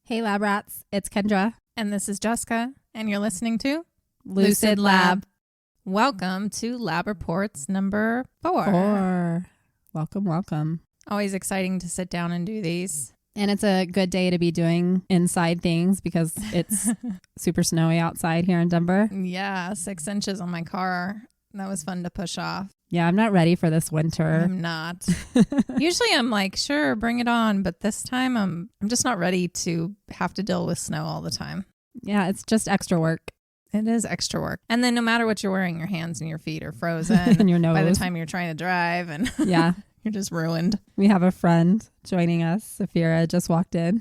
Hey Lab Rats, it's Kendra. And this is Jessica, and you're listening to Lucid Lab. Welcome to Lab Reports number 4. Welcome. Always exciting to sit down and do these. And it's a good day to be doing inside things because it's super snowy outside here in Denver. Yeah, 6 inches on my car. That was fun to push off. Yeah, I'm not ready for this winter. I'm not. Usually I'm like, sure, bring it on. But this time I'm just not ready to have to deal with snow all the time. Yeah, it's just extra work. It is extra work. And then no matter what you're wearing, your hands and your feet are frozen. And your nose. By the time you're trying to drive and yeah, you're just ruined. We have a friend joining us. Saphira just walked in.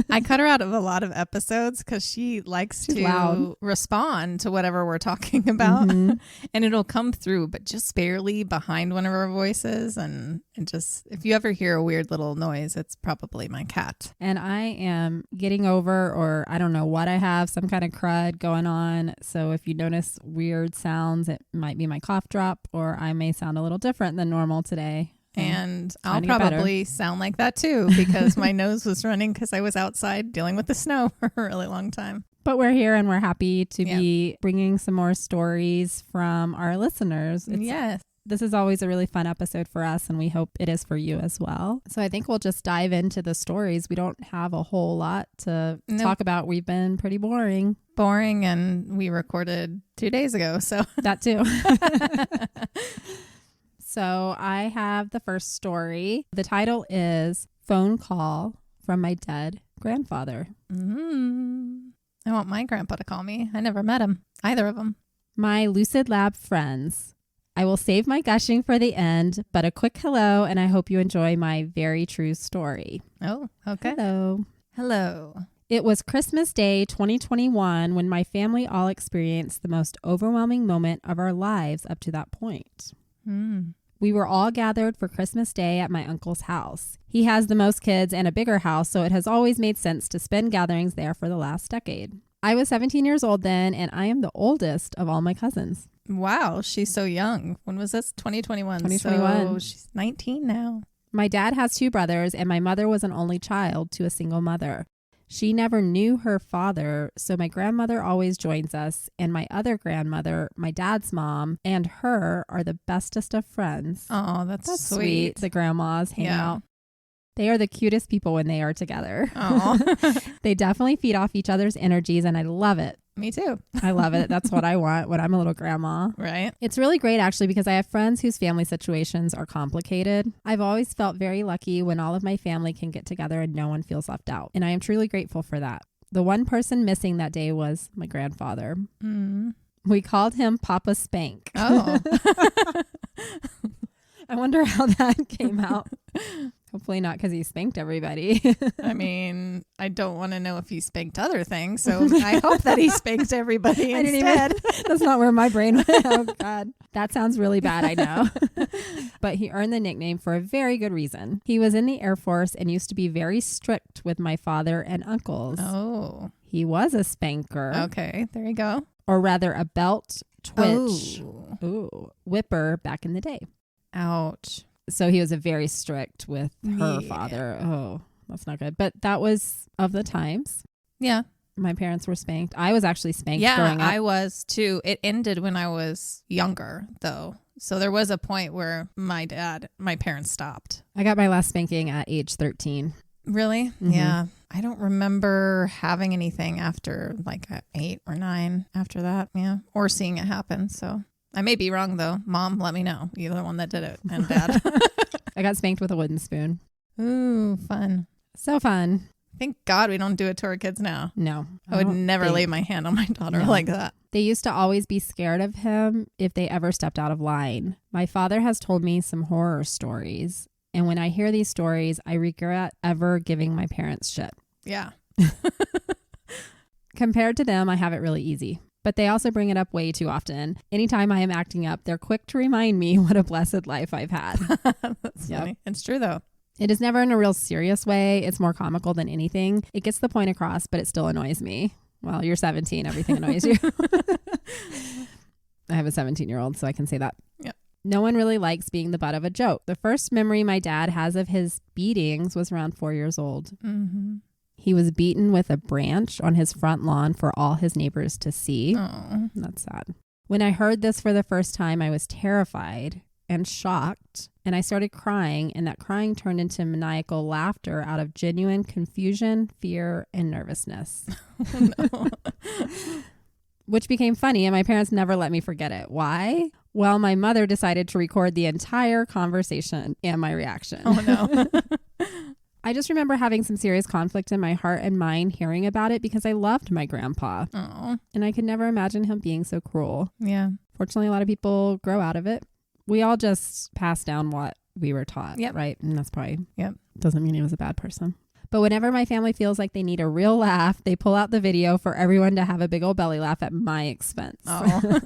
I cut her out of a lot of episodes because she likes to loud. Respond to whatever we're talking about. Mm-hmm. And it'll come through, but just barely behind one of our voices. And it just, if you ever hear a weird little noise, it's probably my cat. And I am getting over, or I don't know what I have, some kind of crud going on. So if you notice weird sounds, it might be my cough drop, or I may sound a little different than normal today. And I'll probably sound like that too because my nose was running because I was outside dealing with the snow for a really long time. But we're here and we're happy to be bringing some more stories from our listeners. Yes. This is always a really fun episode for us, and we hope it is for you as well. So I think we'll just dive into the stories. We don't have a whole lot to talk about. We've been pretty boring. And we recorded 2 days ago. So that too. So I have the first story. The title is Phone Call from My Dead Grandfather. I want my grandpa to call me. I never met him, either of them. My Lucid Lab friends, I will save my gushing for the end, but a quick hello, and I hope you enjoy my very true story. Oh, okay. Hello. It was Christmas Day 2021 when my family all experienced the most overwhelming moment of our lives up to that point. We were all gathered for Christmas Day at my uncle's house. He has the most kids and a bigger house, so it has always made sense to spend gatherings there for the last decade. I was 17 years old then, and I am the oldest of all my cousins. Wow, she's so young. When was this? 2021. 2021. So she's 19 now. My dad has 2 brothers, and my mother was an only child to a single mother. She never knew her father, so my grandmother always joins us, and my other grandmother, my dad's mom, and her are the bestest of friends. Oh, that's sweet. The grandmas hang out. They are the cutest people when they are together. Oh. They definitely feed off each other's energies, and I love it. Me too. I love it. That's what I want when I'm a little grandma. Right. It's really great, actually, because I have friends whose family situations are complicated. I've always felt very lucky when all of my family can get together and no one feels left out. And I am truly grateful for that. The one person missing that day was my grandfather. We called him Papa Spank. Oh. I wonder how that came out. Hopefully not because he spanked everybody. I mean, I don't want to know if he spanked other things, so I hope that he spanked everybody instead. That's not where my brain went. Oh, God. That sounds really bad, I know. But he earned the nickname for a very good reason. He was in the Air Force and used to be very strict with my father and uncles. Oh. He was a spanker. Okay, there you go. Or rather a belt, twitch, whipper back in the day. Ouch. So he was a very strict with her father. Oh, that's not good. But that was of the times. Yeah. My parents were spanked. I was actually spanked growing up. Yeah, I was too. It ended when I was younger, though. So there was a point where my parents stopped. I got my last spanking at age 13. Really? Mm-hmm. Yeah. I don't remember having anything after like 8 or 9 after that. Yeah. Or seeing it happen. So I may be wrong, though. Mom, let me know. You're the one that did it. And Dad. I got spanked with a wooden spoon. Ooh, fun. So fun. Thank God we don't do it to our kids now. No. I would never lay my hand on my daughter like that. They used to always be scared of him if they ever stepped out of line. My father has told me some horror stories. And when I hear these stories, I regret ever giving my parents shit. Yeah. Compared to them, I have it really easy. But they also bring it up way too often. Anytime I am acting up, they're quick to remind me what a blessed life I've had. That's funny. It's true, though. It is never in a real serious way. It's more comical than anything. It gets the point across, but it still annoys me. Well, you're 17. Everything annoys you. I have a 17-year-old, so I can say that. Yeah. No one really likes being the butt of a joke. The first memory my dad has of his beatings was around 4 years old. Mm-hmm. He was beaten with a branch on his front lawn for all his neighbors to see. Oh. That's sad. When I heard this for the first time, I was terrified and shocked, and I started crying, and that crying turned into maniacal laughter out of genuine confusion, fear, and nervousness. Oh, no. Which became funny, and my parents never let me forget it. Why? Well, my mother decided to record the entire conversation and my reaction. Oh, no. I just remember having some serious conflict in my heart and mind hearing about it because I loved my grandpa. Oh. And I could never imagine him being so cruel. Yeah. Fortunately, a lot of people grow out of it. We all just pass down what we were taught, Yep. right? And that's probably Yep. doesn't mean he was a bad person. But whenever my family feels like they need a real laugh, they pull out the video for everyone to have a big old belly laugh at my expense. Oh.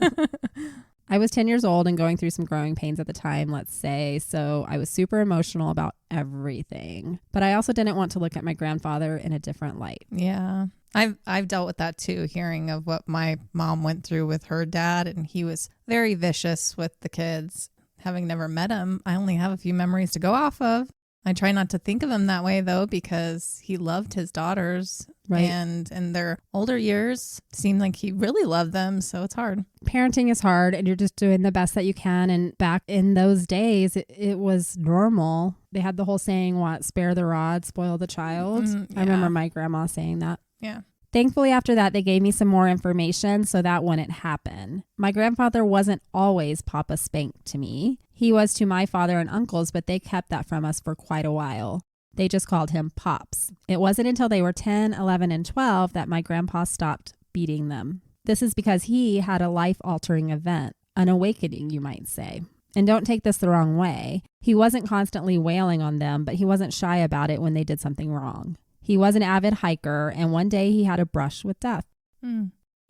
I was 10 years old and going through some growing pains at the time, let's say, so I was super emotional about everything. But I also didn't want to look at my grandfather in a different light. Yeah. I've dealt with that too, hearing of what my mom went through with her dad, and he was very vicious with the kids. Having never met him, I only have a few memories to go off of. I try not to think of him that way, though, because he loved his daughters. Right. And in their older years, seemed like he really loved them. So it's hard. Parenting is hard and you're just doing the best that you can. And back in those days, it was normal. They had the whole saying, what, spare the rod, spoil the child. Yeah. I remember my grandma saying that. Yeah. Thankfully, after that, they gave me some more information so that wouldn't happen. My grandfather wasn't always Papa Spank to me. He was to my father and uncles, but they kept that from us for quite a while. They just called him Pops. It wasn't until they were 10, 11, and 12 that my grandpa stopped beating them. This is because he had a life-altering event, an awakening, you might say. And don't take this the wrong way. He wasn't constantly wailing on them, but he wasn't shy about it when they did something wrong. He was an avid hiker, and one day he had a brush with death.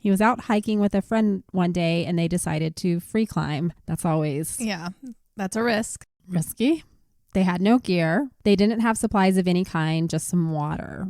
He was out hiking with a friend one day, and they decided to free climb. That's always That's a risk. risky. They had no gear. They didn't have supplies of any kind, just some water.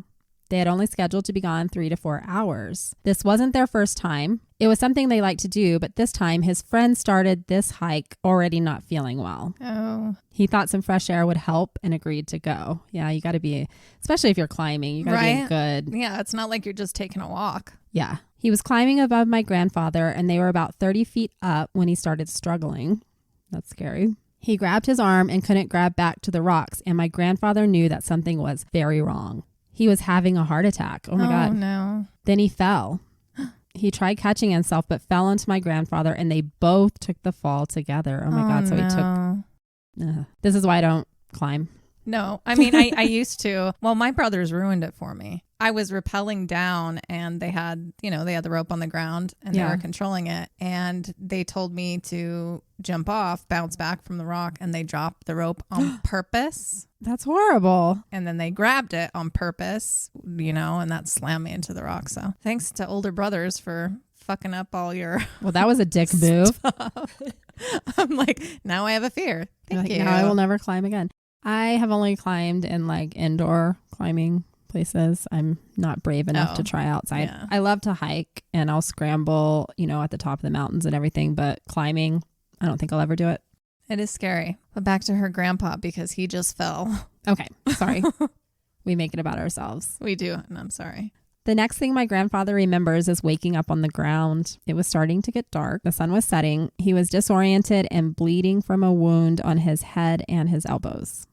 They had only scheduled to be gone 3 to 4 hours. This wasn't their first time. It was something they liked to do, but this time his friend started this hike already not feeling well. Oh. He thought some fresh air would help and agreed to go. Yeah, you got to be, especially if you're climbing, you got to be good. Yeah, it's not like you're just taking a walk. Yeah. He was climbing above my grandfather, and they were about 30 feet up when he started struggling. That's scary. He grabbed his arm and couldn't grab back to the rocks, and my grandfather knew that something was very wrong. He was having a heart attack. Oh my God. No. Then he fell. He tried catching himself, but fell onto my grandfather, and they both took the fall together. Oh my God. So he took, this is why I don't climb. No, I mean, I used to. Well, my brothers ruined it for me. I was rappelling down and they had the rope on the ground and they were controlling it. And they told me to jump off, bounce back from the rock, and they dropped the rope on purpose. That's horrible. And then they grabbed it on purpose, and that slammed me into the rock. So thanks to older brothers for fucking up all your Well, that was a dick move. I'm like, now I have a fear. Thank you. Now I will never climb again. I have only climbed in like indoor climbing places. I'm not brave enough to try outside. Yeah. I love to hike and I'll scramble, at the top of the mountains and everything, but climbing, I don't think I'll ever do it. It is scary. But back to her grandpa because he just fell. Okay, sorry. We make it about ourselves. We do, and I'm sorry. The next thing my grandfather remembers is waking up on the ground. It was starting to get dark. The sun was setting. He was disoriented and bleeding from a wound on his head and his elbows.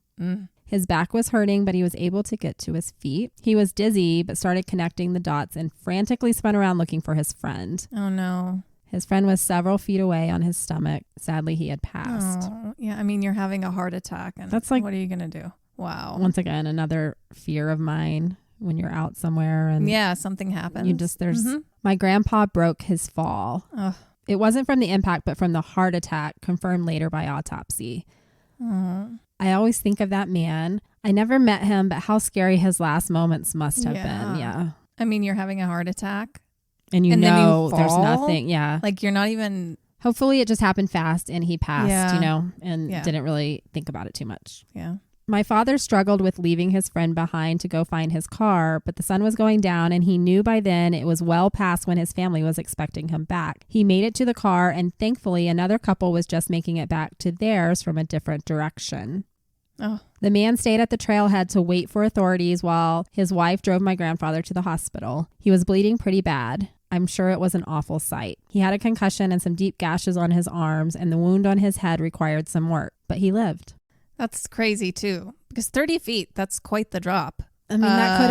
His back was hurting, but he was able to get to his feet. He was dizzy, but started connecting the dots and frantically spun around looking for his friend. Oh, no. His friend was several feet away on his stomach. Sadly, he had passed. Oh, yeah, I mean, you're having a heart attack. And that's like, what are you going to do? Wow. Once again, another fear of mine when you're out somewhere and something happens. My grandpa broke his fall. Ugh. It wasn't from the impact, but from the heart attack confirmed later by autopsy. I always think of that man. I never met him, but how scary his last moments must have been. Yeah. I mean, you're having a heart attack. And then you there's fall? nothing. Yeah. Like you're not even. Hopefully it just happened fast and he passed, Yeah. and didn't really think about it too much. Yeah. My father struggled with leaving his friend behind to go find his car, but the sun was going down and he knew by then it was well past when his family was expecting him back. He made it to the car and thankfully another couple was just making it back to theirs from a different direction. Oh. The man stayed at the trailhead to wait for authorities while his wife drove my grandfather to the hospital. He was bleeding pretty bad. I'm sure it was an awful sight. He had a concussion and some deep gashes on his arms, and the wound on his head required some work, but he lived. That's crazy too, because 30 feet, that's quite the drop. I mean, that could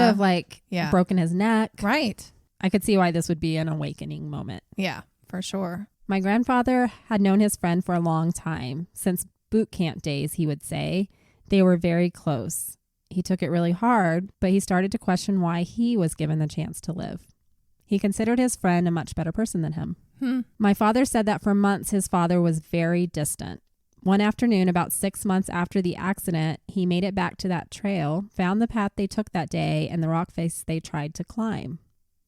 have broken his neck. Right. I could see why this would be an awakening moment. Yeah, for sure. My grandfather had known his friend for a long time. Since boot camp days, he would say. They were very close. He took it really hard, but he started to question why he was given the chance to live. He considered his friend a much better person than him. My father said that for months his father was very distant. One afternoon, about 6 months after the accident, he made it back to that trail, found the path they took that day, and the rock face they tried to climb.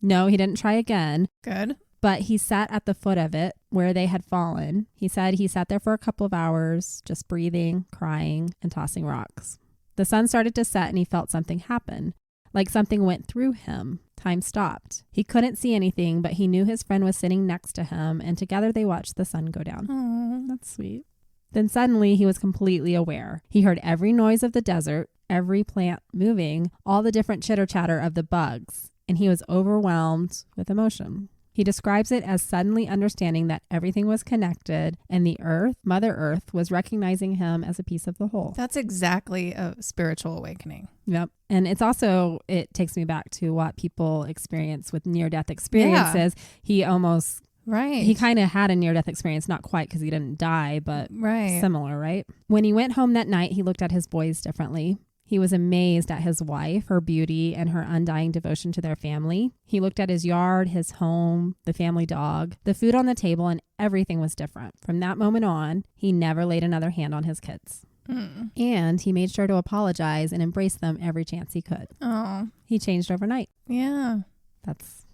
No, he didn't try again. Good. But he sat at the foot of it where they had fallen. He said he sat there for a couple of hours, just breathing, crying, and tossing rocks. The sun started to set and he felt something happen, like something went through him. Time stopped. He couldn't see anything, but he knew his friend was sitting next to him, and together they watched the sun go down. Oh, that's sweet. Then suddenly he was completely aware. He heard every noise of the desert, every plant moving, all the different chitter-chatter of the bugs, and he was overwhelmed with emotion. He describes it as suddenly understanding that everything was connected and the earth, Mother Earth, was recognizing him as a piece of the whole. That's exactly a spiritual awakening. Yep. And it's also, it takes me back to what people experience with near-death experiences. Yeah. He almost, he kind of had a near-death experience, not quite because he didn't die, but similar, right? When he went home that night, he looked at his boys differently. He was amazed at his wife, her beauty, and her undying devotion to their family. He looked at his yard, his home, the family dog, the food on the table, and everything was different. From that moment on, he never laid another hand on his kids. And he made sure to apologize and embrace them every chance he could. Oh. He changed overnight. Yeah. That's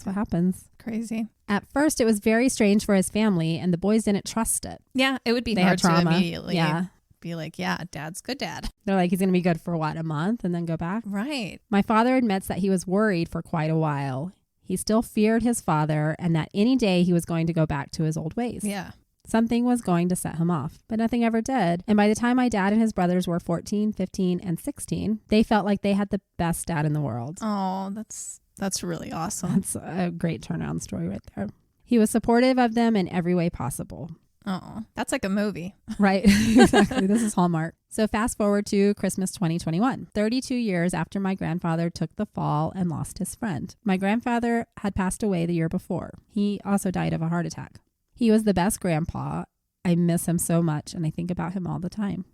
what happens. Crazy. At first, it was very strange for his family, and the boys didn't trust it. Yeah, it would be hard to immediately. Yeah. Be like, yeah, dad's good dad. They're like, he's going to be good for what, a month and then go back? Right. My father admits that he was worried for quite a while. He still feared his father and that any day he was going to go back to his old ways. Yeah. Something was going to set him off, but nothing ever did. And by the time my dad and his brothers were 14, 15, and 16, they felt like they had the best dad in the world. Oh, that's really awesome. That's a great turnaround story right there. He was supportive of them in every way possible. Oh, that's like a movie. Right. Exactly. This is Hallmark. So fast forward to Christmas 2021, 32 years after my grandfather took the fall and lost his friend. My grandfather had passed away the year before. He also died of a heart attack. He was the best grandpa. I miss him so much, and I think about him all the time.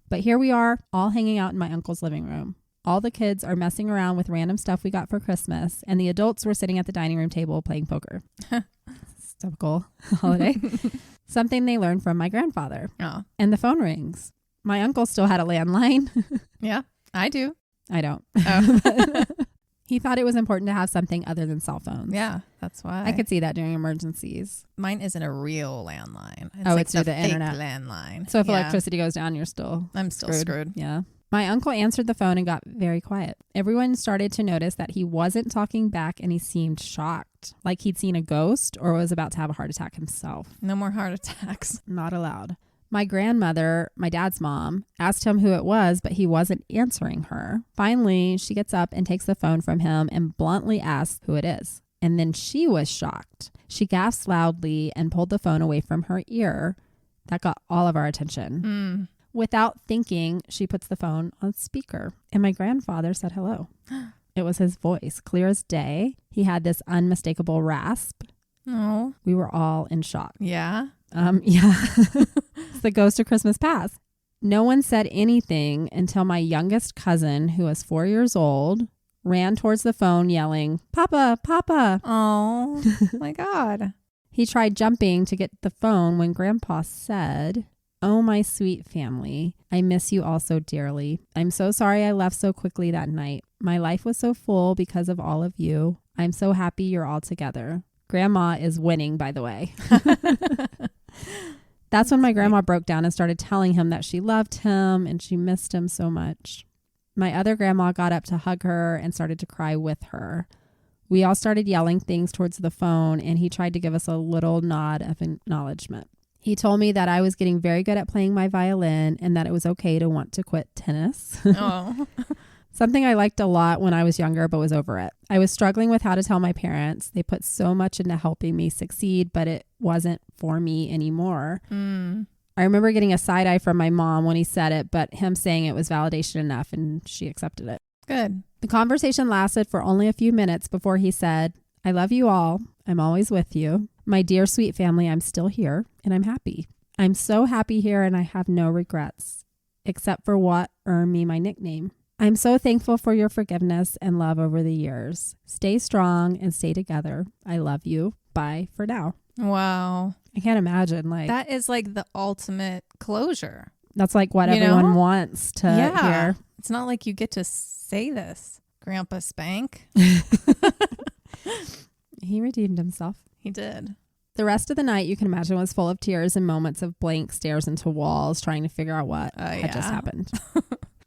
But here we are, all hanging out in my uncle's living room. All the kids are messing around with random stuff we got for Christmas, and the adults were sitting at the dining room table playing poker. Typical holiday. Something they learned from my grandfather. Oh. And the phone rings. My uncle still had a landline. Yeah, I do. I don't. Oh. He thought it was important to have something other than cell phones. Yeah, that's why. I could see that during emergencies. Mine isn't a real landline. It's through the internet landline. So if electricity goes down, I'm still screwed. Yeah. My uncle answered the phone and got very quiet. Everyone started to notice that he wasn't talking back and he seemed shocked, like he'd seen a ghost or was about to have a heart attack himself. No more heart attacks. Not allowed. My grandmother, my dad's mom, asked him who it was, but he wasn't answering her. Finally, she gets up and takes the phone from him and bluntly asks who it is. And then she was shocked. She gasped loudly and pulled the phone away from her ear. That got all of our attention. Without thinking, she puts the phone on speaker, and my grandfather said hello. It was his voice, clear as day. He had this unmistakable rasp. Oh. We were all in shock. Yeah? Yeah. It's the ghost of Christmas past. No one said anything until my youngest cousin, who was 4 years old, ran towards the phone yelling, "Papa, Papa." Oh, my God. He tried jumping to get the phone when Grandpa said, "Oh, my sweet family, I miss you all so dearly. I'm so sorry I left so quickly that night. My life was so full because of all of you. I'm so happy you're all together." Grandma is winning, by the way. That's when my grandma broke down and started telling him that she loved him and she missed him so much. My other grandma got up to hug her and started to cry with her. We all started yelling things towards the phone, and he tried to give us a little nod of acknowledgement. He told me that I was getting very good at playing my violin and that it was okay to want to quit tennis. Oh. Something I liked a lot when I was younger, but was over it. I was struggling with how to tell my parents. They put so much into helping me succeed, but it wasn't for me anymore. I remember getting a side eye from my mom when he said it, but him saying it was validation enough and she accepted it. Good. The conversation lasted for only a few minutes before he said, I love you all. I'm always with you. My dear sweet family, I'm still here and I'm happy. I'm so happy here and I have no regrets, except for what earned me my nickname. I'm so thankful for your forgiveness and love over the years. Stay strong and stay together. I love you. Bye for now. Wow. I can't imagine. Like that is like the ultimate closure. That's like what everyone wants to hear. It's not like you get to say this, Grandpa Spank. He redeemed himself. He did. The rest of the night, you can imagine, was full of tears and moments of blank stares into walls, trying to figure out what had just happened.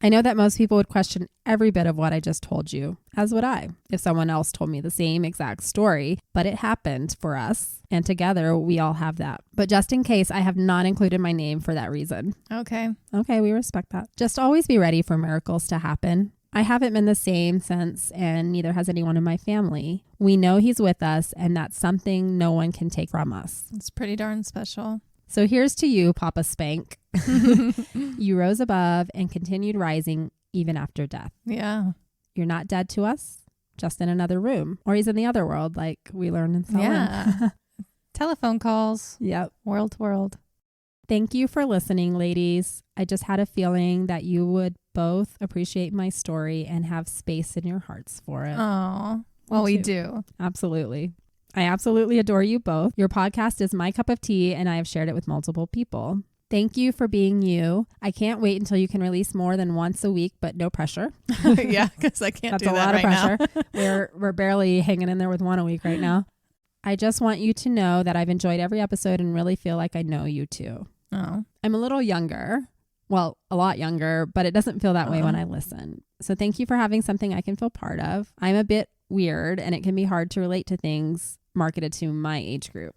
I know that most people would question every bit of what I just told you, as would I, if someone else told me the same exact story, but it happened for us, and together we all have that. But just in case, I have not included my name for that reason. Okay, we respect that. Just always be ready for miracles to happen. I haven't been the same since, and neither has anyone in my family. We know he's with us, and that's something no one can take from us. It's pretty darn special. So here's to you, Papa Spank. You rose above and continued rising even after death. Yeah. You're not dead to us, just in another room. Or he's in the other world, like we learned in Selwyn. Yeah. Telephone calls. Yep. World to world. Thank you for listening, ladies. I just had a feeling that you would both appreciate my story and have space in your hearts for it. Oh, well, we do. Absolutely. I absolutely adore you both. Your podcast is my cup of tea, and I have shared it with multiple people. Thank you for being you. I can't wait until you can release more than once a week, but no pressure. Yeah, because I can't do that right now. That's a lot of pressure. We're barely hanging in there with one a week right now. I just want you to know that I've enjoyed every episode and really feel like I know you too. Oh. I'm a little younger. Well, a lot younger, but it doesn't feel that way when I listen. So thank you for having something I can feel part of. I'm a bit weird, and it can be hard to relate to things marketed to my age group.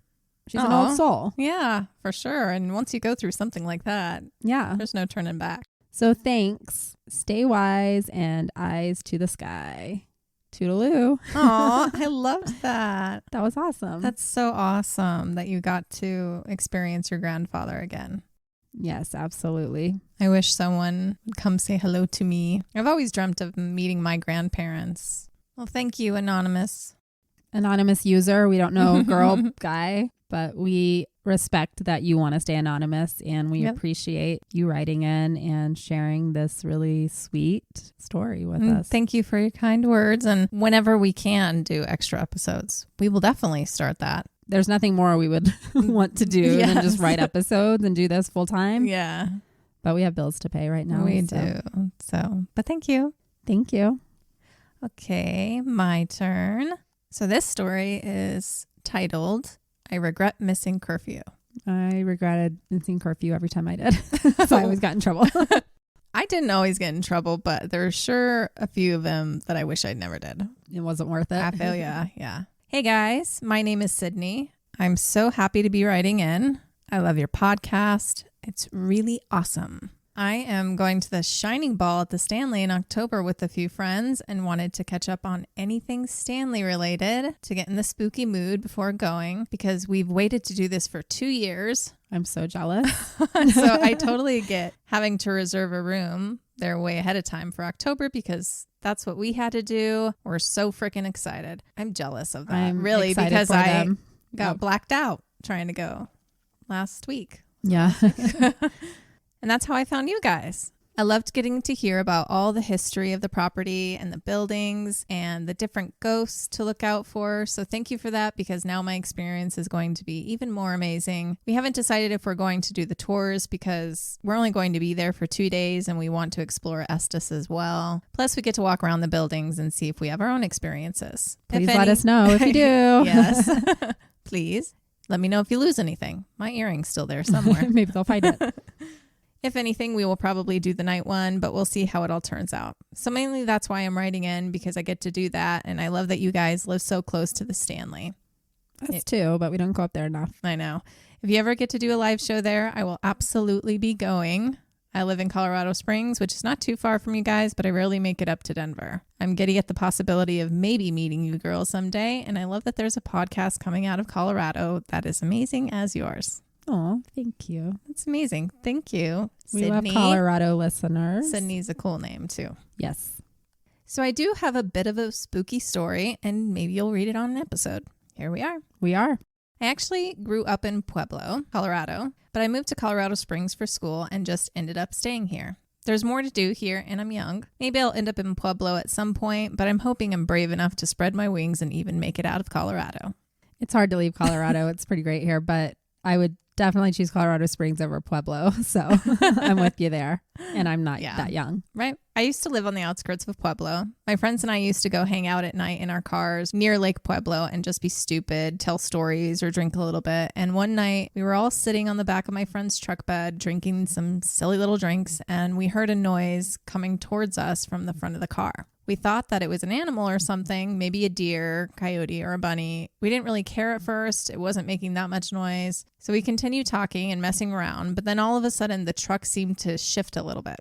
She's an old soul. Yeah, for sure. And once you go through something like that, there's no turning back. So thanks. Stay wise and eyes to the sky. Toodaloo. Aw, I loved that. That was awesome. That's so awesome that you got to experience your grandfather again. Yes, absolutely. I wish someone would come say hello to me. I've always dreamt of meeting my grandparents. Well, thank you, Anonymous. Anonymous user. We don't know girl, guy, but we respect that you want to stay anonymous, and we appreciate you writing in and sharing this really sweet story with us. Thank you for your kind words. And whenever we can do extra episodes, we will definitely start that. There's nothing more we would want to do than just write episodes and do this full time. Yeah. But we have bills to pay right now. We do. So, but thank you. Thank you. Okay, my turn. So this story is titled, I Regret Missing Curfew. I regretted missing curfew every time I did. So I always got in trouble. I didn't always get in trouble, but there's sure a few of them that I wish I never did. It wasn't worth it. I feel yeah. Hey guys, my name is Sydney. I'm so happy to be writing in. I love your podcast. It's really awesome. I am going to the Shining Ball at the Stanley in October with a few friends and wanted to catch up on anything Stanley related to get in the spooky mood before going because we've waited to do this for 2 years. I'm so jealous. So I totally get having to reserve a room there way ahead of time for October because that's what we had to do. We're so freaking excited. I'm jealous of that. I'm really excited because for I them. got blacked out trying to go last week. Yeah. And that's how I found you guys. I loved getting to hear about all the history of the property and the buildings and the different ghosts to look out for. So thank you for that because now my experience is going to be even more amazing. We haven't decided if we're going to do the tours because we're only going to be there for 2 days and we want to explore Estes as well. Plus we get to walk around the buildings and see if we have our own experiences. Please let us know if you do. Yes. Please. Let me know if you lose anything. My earring's still there somewhere. Maybe they'll find it. If anything, we will probably do the night one, but we'll see how it all turns out. So mainly that's why I'm writing in because I get to do that. And I love that you guys live so close to the Stanley. Us too, but we don't go up there enough. I know. If you ever get to do a live show there, I will absolutely be going. I live in Colorado Springs, which is not too far from you guys, but I rarely make it up to Denver. I'm giddy at the possibility of maybe meeting you girls someday, and I love that there's a podcast coming out of Colorado that is amazing as yours. Oh, thank you. That's amazing. Thank you, We Sydney. love Colorado listeners. Sydney's a cool name, too. Yes. So I do have a bit of a spooky story, and maybe you'll read it on an episode. Here we are. We are. I actually grew up in Pueblo, Colorado, but I moved to Colorado Springs for school and just ended up staying here. There's more to do here, and I'm young. Maybe I'll end up in Pueblo at some point, but I'm hoping I'm brave enough to spread my wings and even make it out of Colorado. It's hard to leave Colorado. It's pretty great here, but I would definitely choose Colorado Springs over Pueblo. So I'm with you there. And I'm not that young. Right. I used to live on the outskirts of Pueblo. My friends and I used to go hang out at night in our cars near Lake Pueblo and just be stupid, tell stories or drink a little bit. And one night we were all sitting on the back of my friend's truck bed drinking some silly little drinks, and we heard a noise coming towards us from the front of the car. We thought that it was an animal or something, maybe a deer, coyote, or a bunny. We didn't really care at first. It wasn't making that much noise. So we continued talking and messing around, but then all of a sudden the truck seemed to shift a little bit.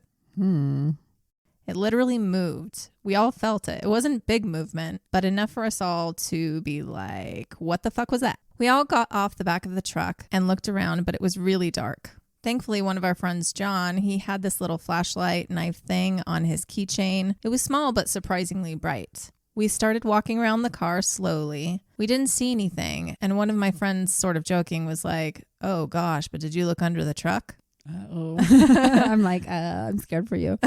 It literally moved. We all felt it. It wasn't big movement, but enough for us all to be like, what the fuck was that? We all got off the back of the truck and looked around, but it was really dark. Thankfully, one of our friends, John, he had this little flashlight knife thing on his keychain. It was small, but surprisingly bright. We started walking around the car slowly. We didn't see anything. And one of my friends, sort of joking, was like, oh gosh, but did you look under the truck? Uh-oh. I'm like, I'm scared for you.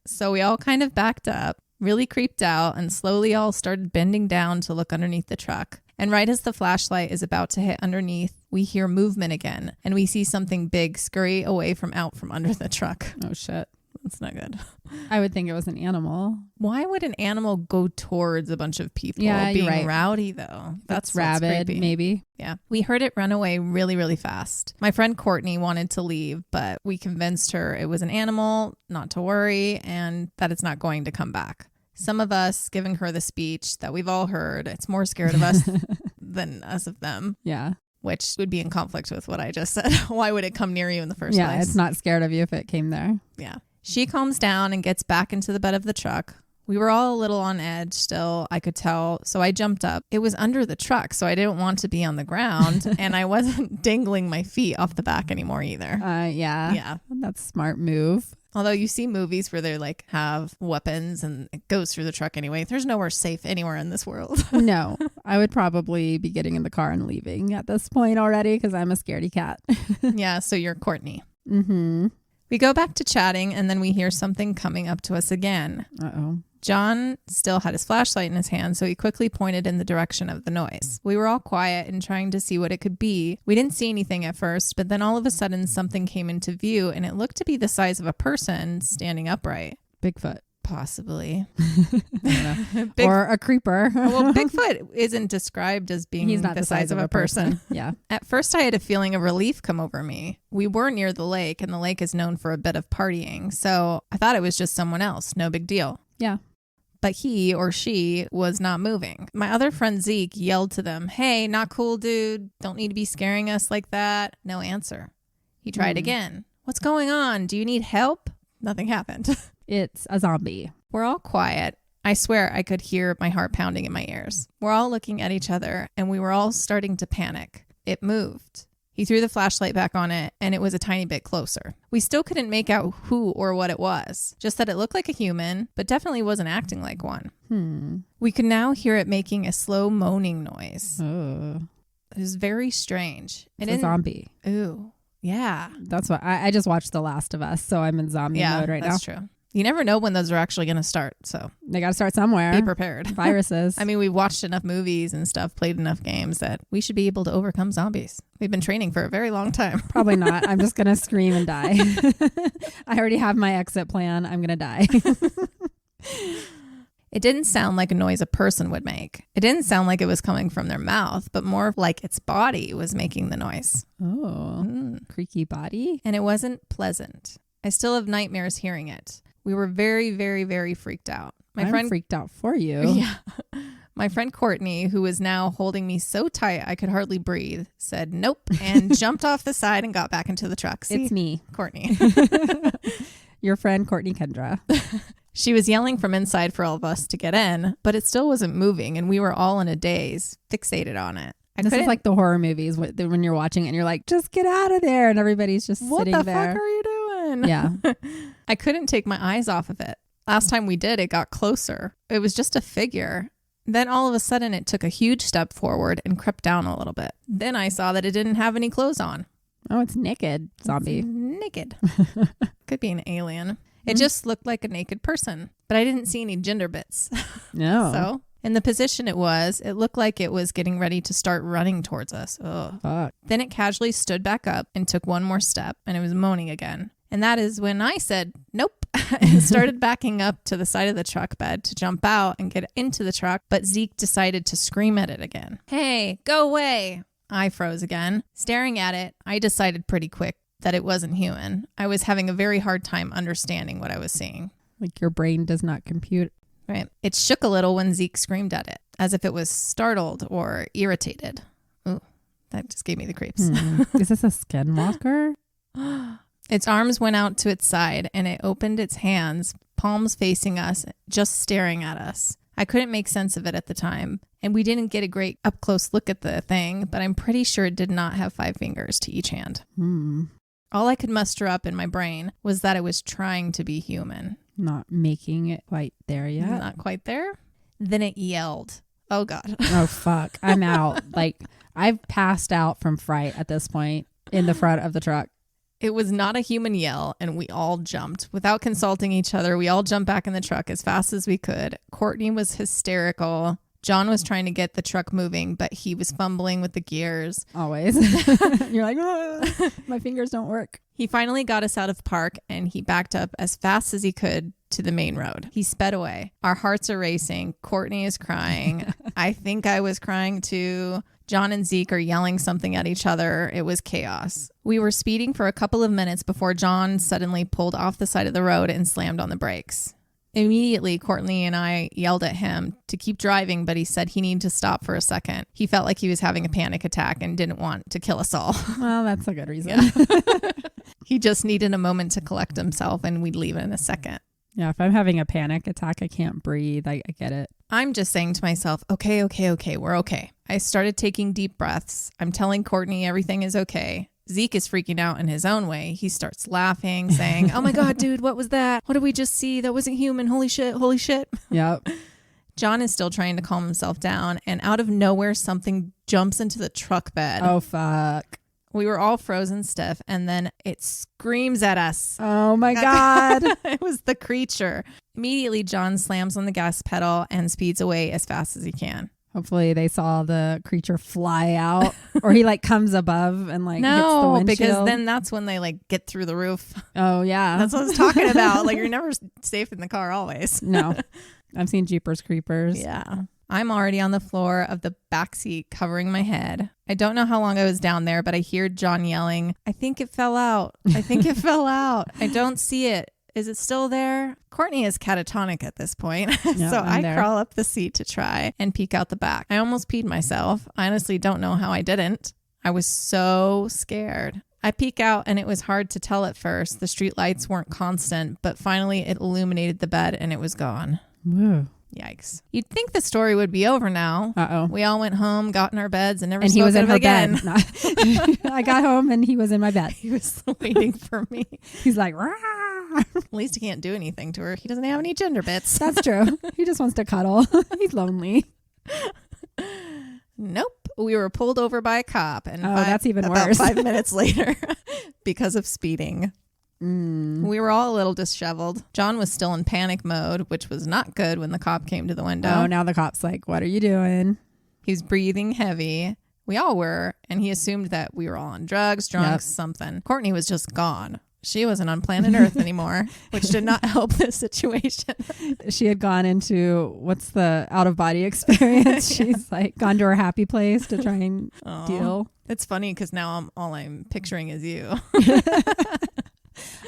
So we all kind of backed up, really creeped out, and slowly all started bending down to look underneath the truck. And right as the flashlight is about to hit underneath, we hear movement again, and we see something big scurry away from under the truck. Oh, shit. That's not good. I would think it was an animal. Why would an animal go towards a bunch of people being right. rowdy, though? That's rabid, creepy. maybe. Yeah. We heard it run away really, really fast. My friend Courtney wanted to leave, but we convinced her it was an animal, not to worry, and that it's not going to come back. Some of us giving her the speech that we've all heard, it's more scared of us than us of them. Yeah. Which would be in conflict with what I just said. Why would it come near you in the first place? Yeah, it's not scared of you if it came there. Yeah. She calms down and gets back into the bed of the truck. We were all a little on edge still, I could tell. So I jumped up. It was under the truck, so I didn't want to be on the ground. And I wasn't dangling my feet off the back anymore either. Yeah. Yeah. That's a smart move. Although you see movies where they like have weapons and it goes through the truck anyway. There's nowhere safe anywhere in this world. No, I would probably be getting in the car and leaving at this point already because I'm a scaredy cat. Yeah, so you're Courtney. Mm-hmm. We go back to chatting and then we hear something coming up to us again. Uh-oh. John still had his flashlight in his hand, so he quickly pointed in the direction of the noise. We were all quiet and trying to see what it could be. We didn't see anything at first, but then all of a sudden something came into view and it looked to be the size of a person standing upright. Bigfoot. Possibly. I don't know. Or a creeper. Well, Bigfoot isn't described as being He's not the size of a person. Yeah. At first, I had a feeling of relief come over me. We were near the lake, and the lake is known for a bit of partying, so I thought it was just someone else. No big deal. Yeah. But he or she was not moving. My other friend Zeke yelled to them, "Hey, not cool, dude. Don't need to be scaring us like that." No answer. He tried again. "What's going on? Do you need help?" Nothing happened. It's a zombie. We're all quiet. I swear I could hear my heart pounding in my ears. We're all looking at each other, and we were all starting to panic. It moved. He threw the flashlight back on it, and it was a tiny bit closer. We still couldn't make out who or what it was, just that it looked like a human, but definitely wasn't acting like one. We could now hear it making a slow moaning noise. Oh. It was very strange. It's a zombie. Ooh, yeah. That's what I just watched The Last of Us, so I'm in zombie mode right now. That's true. You never know when those are actually going to start, so they got to start somewhere. Be prepared. Viruses. I mean, we've watched enough movies and stuff, played enough games that we should be able to overcome zombies. We've been training for a very long time. Probably not. I'm just going to scream and die. I already have my exit plan. I'm going to die. It didn't sound like a noise a person would make. It didn't sound like it was coming from their mouth, but more like its body was making the noise. Oh, creaky body. And it wasn't pleasant. I still have nightmares hearing it. We were very, very, very freaked out. I'm freaked out for you. Yeah. My friend Courtney, who was now holding me so tight I could hardly breathe, said nope and jumped off the side and got back into the truck. See? It's me. Courtney. Your friend Courtney Kendra. She was yelling from inside for all of us to get in, but it still wasn't moving, and we were all in a daze, fixated on it. This is like the horror movies when you're watching it and you're like, just get out of there, and everybody's just sitting there. What the fuck are you doing? Yeah. I couldn't take my eyes off of it. Last time we did, it got closer. It was just a figure. Then all of a sudden, it took a huge step forward and crept down a little bit. Then I saw that it didn't have any clothes on. Oh, it's naked, zombie. It's naked. Could be an alien. It just looked like a naked person, but I didn't see any gender bits. No. So in the position it looked like it was getting ready to start running towards us. Ugh. Fuck. Then it casually stood back up and took one more step, and it was moaning again. And that is when I said, nope, and started backing up to the side of the truck bed to jump out and get into the truck. But Zeke decided to scream at it again. Hey, go away. I froze again. Staring at it, I decided pretty quick that it wasn't human. I was having a very hard time understanding what I was seeing. Like your brain does not compute. Right. It shook a little when Zeke screamed at it, as if it was startled or irritated. Ooh, that just gave me the creeps. Is this a Skinwalker? Its arms went out to its side, and it opened its hands, palms facing us, just staring at us. I couldn't make sense of it at the time, and we didn't get a great up-close look at the thing, but I'm pretty sure it did not have 5 fingers to each hand. All I could muster up in my brain was that it was trying to be human. Not making it quite there yet. Not quite there. Then it yelled. Oh, God. Oh, fuck. I'm out. Like, I've passed out from fright at this point in the front of the truck. It was not a human yell, and we all jumped. Without consulting each other, we all jumped back in the truck as fast as we could. Courtney was hysterical. John was trying to get the truck moving, but he was fumbling with the gears. Always. You're like, oh, my fingers don't work. He finally got us out of park, and he backed up as fast as he could to the main road. He sped away. Our hearts are racing. Courtney is crying. I think I was crying too. John and Zeke are yelling something at each other. It was chaos. We were speeding for a couple of minutes before John suddenly pulled off the side of the road and slammed on the brakes. Immediately, Courtney and I yelled at him to keep driving, but he said he needed to stop for a second. He felt like he was having a panic attack and didn't want to kill us all. Well, that's a good reason. Yeah. He just needed a moment to collect himself, and we'd leave in a second. Yeah, if I'm having a panic attack, I can't breathe. I get it. I'm just saying to myself, okay, we're okay. I started taking deep breaths. I'm telling Courtney everything is okay. Zeke is freaking out in his own way. He starts laughing, saying, oh my God, dude, what was that? What did we just see? That wasn't human. Holy shit. Yep. John is still trying to calm himself down, and out of nowhere, something jumps into the truck bed. Oh, fuck. We were all frozen stiff, and then it screams at us. Oh my God. It was the creature. Immediately, John slams on the gas pedal and speeds away as fast as he can. Hopefully they saw the creature fly out, or he like comes above and like hits the windshield. Because then that's when they like get through the roof. Oh yeah. That's what I was talking about. Like, you're never safe in the car always. No. I've seen Jeepers Creepers. Yeah. I'm already on the floor of the back seat covering my head. I don't know how long I was down there, but I hear John yelling, I think it fell out. I think it fell out. I don't see it. Is it still there? Courtney is catatonic at this point. Yep, so I there. crawl up the seat to try and peek out the back. I almost peed myself. I honestly don't know how I didn't. I was so scared. I peek out, and it was hard to tell at first. The street lights weren't constant, but finally it illuminated the bed and it was gone. Whoa. Yikes. You'd think the story would be over now. Uh-oh. We all went home, got in our beds, and never And he was in her again. bed. No. I got home and he was in my bed. He was waiting for me. He's like, rah. At least he can't do anything to her. He doesn't have any gender bits. That's true. He just wants to cuddle. He's lonely. Nope. We were pulled over by a cop. And that's even about worse. 5 minutes later because of speeding. We were all a little disheveled. John was still in panic mode, which was not good when the cop came to the window. Oh, now the cop's like, what are you doing? He was breathing heavy. We all were. And he assumed that we were all on drugs, drunks, something. Courtney was just gone. She wasn't on planet Earth anymore, which did not help this situation. She had gone into, what's the out-of-body experience? She's like gone to her happy place to try and deal. It's funny because now all I'm picturing is you.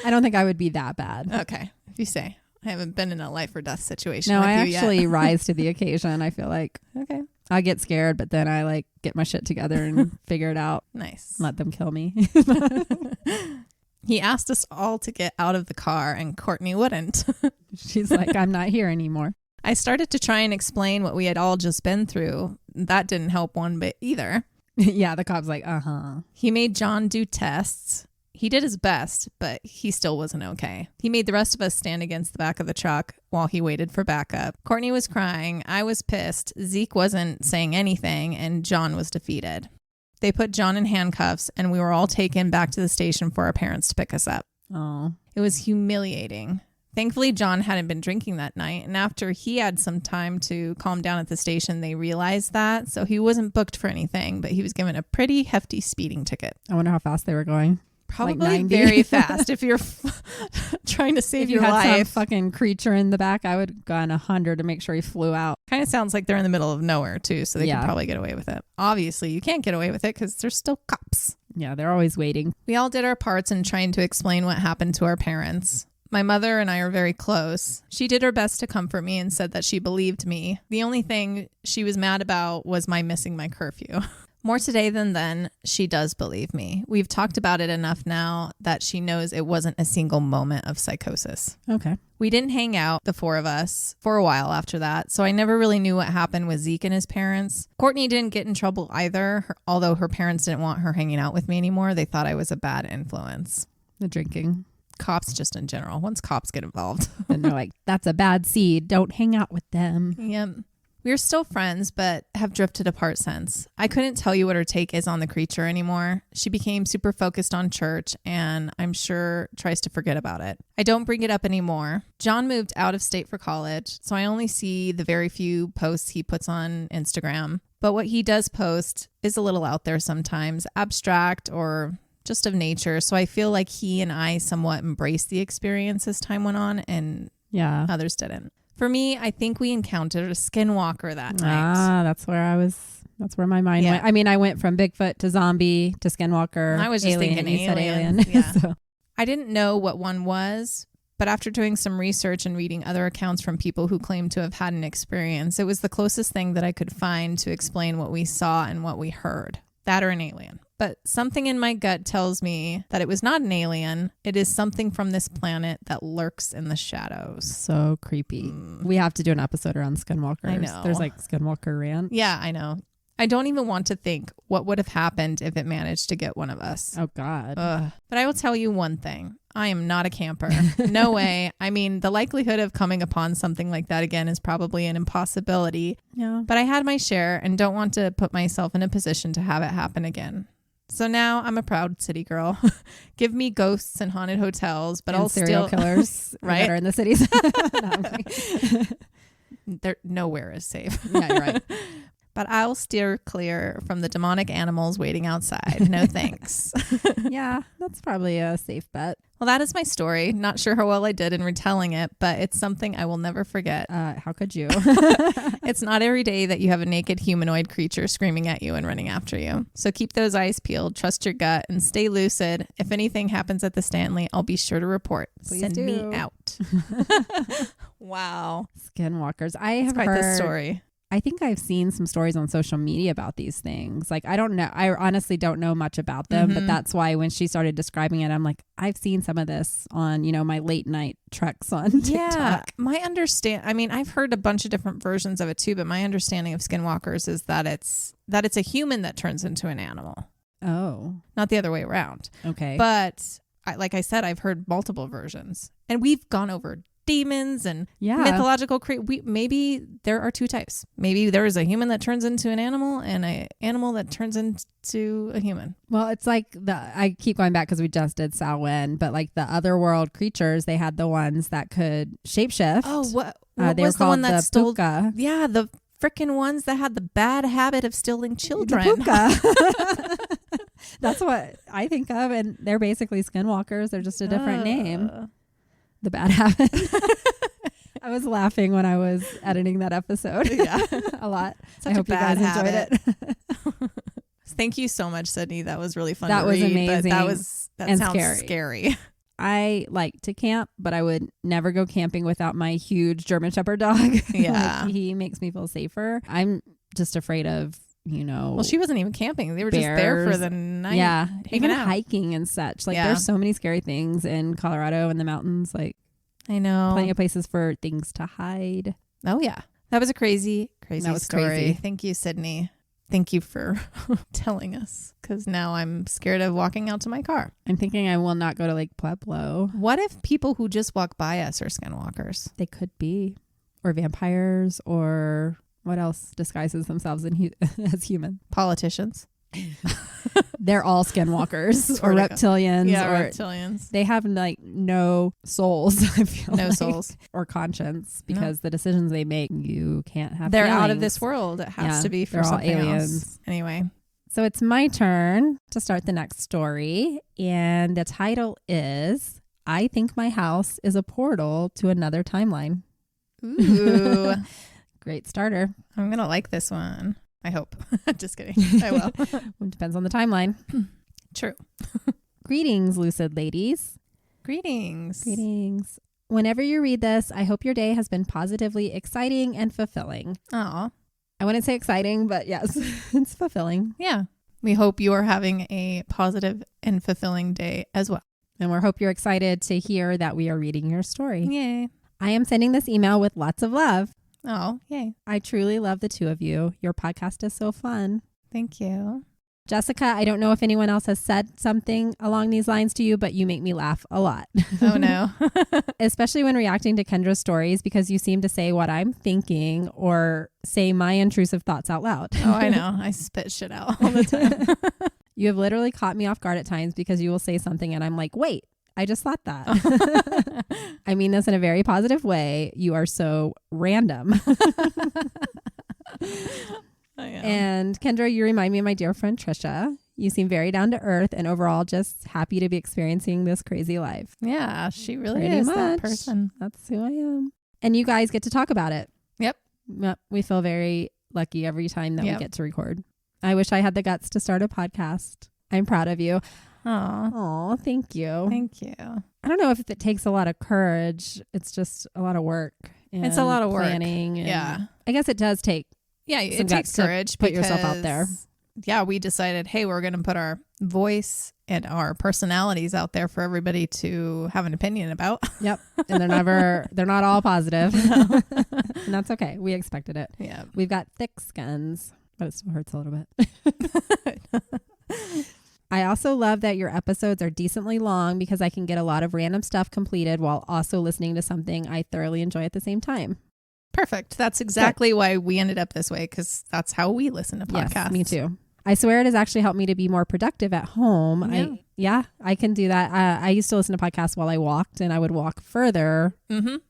I don't think I would be that bad. Okay, if you say. I haven't been in a life or death situation. No, with I you actually yet. rise to the occasion. I feel like Okay. I get scared, but then I like get my shit together and figure it out. Nice. Let them kill me. He asked us all to get out of the car and Courtney wouldn't. She's like, I'm not here anymore. I started to try and explain what we had all just been through. That didn't help one bit either. Yeah, the cop's like, He made John do tests. He did his best, but he still wasn't okay. He made the rest of us stand against the back of the truck while he waited for backup. Courtney was crying. I was pissed. Zeke wasn't saying anything, and John was defeated. They put John in handcuffs, and we were all taken back to the station for our parents to pick us up. Oh. It was humiliating. Thankfully, John hadn't been drinking that night, and after he had some time to calm down at the station, they realized that, so he wasn't booked for anything, but he was given a pretty hefty speeding ticket. I wonder how fast they were going. Probably like 90. Very fast. If you're trying to save your had life. some fucking creature in the back, I would have gone 100 to make sure he flew out. Kind of sounds like they're in the middle of nowhere, too, so they Yeah. can probably get away with it. Obviously, you can't get away with it because there's still cops. Yeah, they're always waiting. We all did our parts in trying to explain what happened to our parents. My mother and I are very close. She did her best to comfort me and said that she believed me. The only thing she was mad about was my missing my curfew. More today than then, she does believe me. We've talked about it enough now that she knows it wasn't a single moment of psychosis. Okay. We didn't hang out, the four of us, for a while after that, so I never really knew what happened with Zeke and his parents. Courtney didn't get in trouble either, although her parents didn't want her hanging out with me anymore. They thought I was a bad influence. The drinking. Cops just in general. Once cops get involved. And they're like, that's a bad seed. Don't hang out with them. Yep. We're still friends, but have drifted apart since. I couldn't tell you what her take is on the creature anymore. She became super focused on church, and I'm sure tries to forget about it. I don't bring it up anymore. John moved out of state for college, so I only see the very few posts he puts on Instagram. But what he does post is a little out there sometimes, abstract or just of nature. So I feel like he and I somewhat embraced the experience as time went on, and Yeah. others didn't. For me, I think we encountered a Skinwalker that night. That's where my mind went. I mean, I went from Bigfoot to zombie to Skinwalker. I was just thinking you said alien. alien. Yeah. So. I didn't know what one was, but after doing some research and reading other accounts from people who claim to have had an experience, it was the closest thing that I could find to explain what we saw and what we heard. That or an alien. But something in my gut tells me that it was not an alien. It is something from this planet that lurks in the shadows. So creepy. We have to do an episode around Skinwalkers. I know. There's like Skinwalker Ranch. Yeah, I know. I don't even want to think what would have happened if it managed to get one of us. Oh, God. But I will tell you one thing. I am not a camper. No way. I mean, the likelihood of coming upon something like that again is probably an impossibility. Yeah. But I had my share and don't want to put myself in a position to have it happen again. So now I'm a proud city girl. Give me ghosts and haunted hotels, but and I'll serial still killers right? that are in the cities. No, I'm kidding. There nowhere is safe. Yeah, you're right. But I'll steer clear from the demonic animals waiting outside. No thanks. Yeah, that's probably a safe bet. Well, that is my story. Not sure how well I did in retelling it, but it's something I will never forget. How could you? It's not every day that you have a naked humanoid creature screaming at you and running after you. So keep those eyes peeled, trust your gut, and stay lucid. If anything happens at the Stanley, I'll be sure to report. Please Send do. me out. Wow. Skinwalkers. I have Quite heard the story. I think I've seen some stories on social media about these things. Like, I don't know. I honestly don't know much about them, but that's why when she started describing it, I'm like, I've seen some of this on, my late night treks on TikTok. Yeah. I mean, I've heard a bunch of different versions of it too, but my understanding of Skinwalkers is that it's a human that turns into an animal. Oh, Not the other way around. okay. But like I said, I've heard multiple versions, and we've gone over demons and yeah. mythological maybe there are two types. Maybe there is a human that turns into an animal and an animal that turns into a human. Well, it's like I keep going back because we just did Samhain, but like the otherworld creatures, they had the ones that could shapeshift. Oh, what they was were the one called that stole? puka. Yeah, the freaking ones that had the bad habit of stealing children. The puka. That's what I think of, and they're basically skinwalkers. They're just a different name. The bad habit. I was laughing when I was editing that episode. Yeah, a lot. Such I hope a bad you guys enjoyed it. Thank you so much, Sydney. That was really fun. That to was read, amazing. But that and sounds scary. I like to camp, but I would never go camping without my huge German Shepherd dog. Yeah. Like, he makes me feel safer. I'm just afraid of, Well, she wasn't even camping. They were bears. just there for the night. Yeah. Even out. hiking and such. Like there's so many scary things in Colorado in the mountains. Like I know. Plenty of places for things to hide. Oh, yeah. That was a crazy story. Crazy. Thank you, Sydney. Thank you for telling us, because now I'm scared of walking out to my car. I'm thinking I will not go to Lake Pueblo. What if people who just walk by us are skinwalkers? They could be. Or vampires, or what else disguises themselves as human? Politicians. They're all skinwalkers or reptilians. Yeah, or reptilians. They have like no souls, I feel no like, souls. Or conscience, because the decisions they make, you can't have They're feelings. out of this world. It has to be for they're all something aliens. else. Anyway. So it's my turn to start the next story. And the title is, I Think My House is a Portal to Another Timeline. Ooh. Great starter. I'm going to like this one. I hope. Just kidding. I will. It depends on the timeline. True. Greetings, lucid ladies. Greetings. Greetings. Whenever you read this, I hope your day has been positively exciting and fulfilling. Aw. I wouldn't say exciting, but yes, it's fulfilling. Yeah. We hope you are having a positive and fulfilling day as well. And we hope you're excited to hear that we are reading your story. Yay. I am sending this email with lots of love. Oh, yay. I truly love the two of you. Your podcast is so fun. Thank you. Jessica, I don't know if anyone else has said something along these lines to you, but you make me laugh a lot. Oh, no. Especially when reacting to Kendra's stories, because you seem to say what I'm thinking or say my intrusive thoughts out loud. Oh, I know. I spit shit out all the time. You have literally caught me off guard at times because you will say something and I'm like, wait, I just thought that. I mean this in a very positive way. You are so random. I am. And Kendra, you remind me of my dear friend Trisha. You seem very down to earth and overall just happy to be experiencing this crazy life. Yeah, she really Pretty is much. that person. That's who I am. And you guys get to talk about it. Yep. We feel very lucky every time that we get to record. I wish I had the guts to start a podcast. I'm proud of you. Oh, thank you. Thank you. I don't know if it takes a lot of courage. It's just a lot of work. It's a lot of work. Planning. And yeah. I guess it does take. Yeah, it takes courage. Put yourself out there. Yeah, we decided, hey, we're going to put our voice and our personalities out there for everybody to have an opinion about. Yep. And they're not all positive. No. And that's okay. We expected it. Yeah. We've got thick skins, but it still hurts a little bit. I also love that your episodes are decently long because I can get a lot of random stuff completed while also listening to something I thoroughly enjoy at the same time. Perfect. That's exactly why we ended up this way, because that's how we listen to podcasts. Yes, me too. I swear it has actually helped me to be more productive at home. Yeah. I can do that. I used to listen to podcasts while I walked, and I would walk further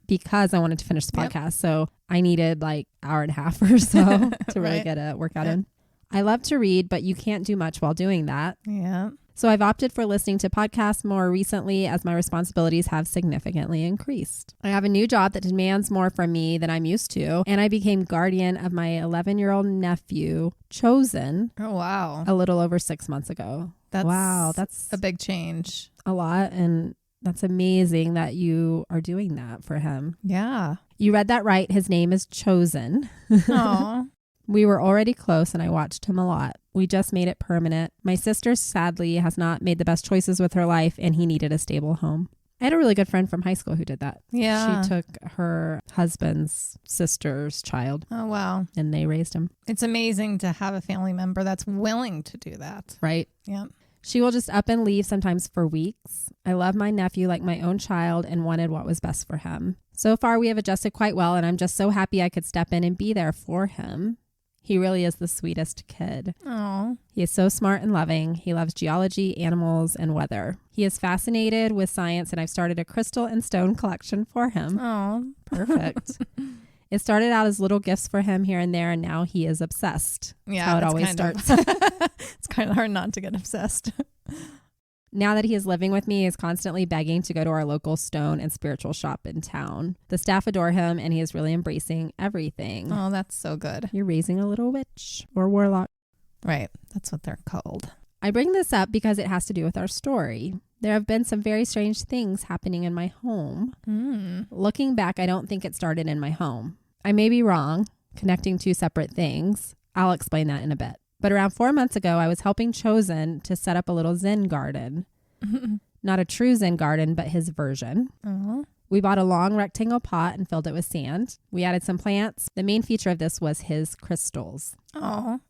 because I wanted to finish the podcast. So I needed like hour and a half or so to really get a workout in. I love to read, but you can't do much while doing that. Yeah. So I've opted for listening to podcasts more recently as my responsibilities have significantly increased. I have a new job that demands more from me than I'm used to, and I became guardian of my 11-year-old nephew, Chosen. Oh, wow. A little over 6 months ago. That's a big change. A lot, and that's amazing that you are doing that for him. Yeah. You read that right. His name is Chosen. Aw. We were already close and I watched him a lot. We just made it permanent. My sister sadly has not made the best choices with her life and he needed a stable home. I had a really good friend from high school who did that. Yeah. She took her husband's sister's child. Oh, wow. And they raised him. It's amazing to have a family member that's willing to do that. Right. Yeah. She will just up and leave sometimes for weeks. I love my nephew like my own child and wanted what was best for him. So far, we have adjusted quite well and I'm just so happy I could step in and be there for him. He really is the sweetest kid. Oh. He is so smart and loving. He loves geology, animals, and weather. He is fascinated with science, and I've started a crystal and stone collection for him. Oh. Perfect. It started out as little gifts for him here and there, and now he is obsessed. Yeah, how it always starts. It's kind of hard not to get obsessed. Now that he is living with me, he is constantly begging to go to our local stone and spiritual shop in town. The staff adore him, and he is really embracing everything. Oh, that's so good. You're raising a little witch or warlock. Right. That's what they're called. I bring this up because it has to do with our story. There have been some very strange things happening in my home. Looking back, I don't think it started in my home. I may be wrong, connecting two separate things. I'll explain that in a bit. But around 4 months ago, I was helping Chosen to set up a little Zen garden. Not a true Zen garden, but his version. We bought a long rectangle pot and filled it with sand. We added some plants. The main feature of this was his crystals.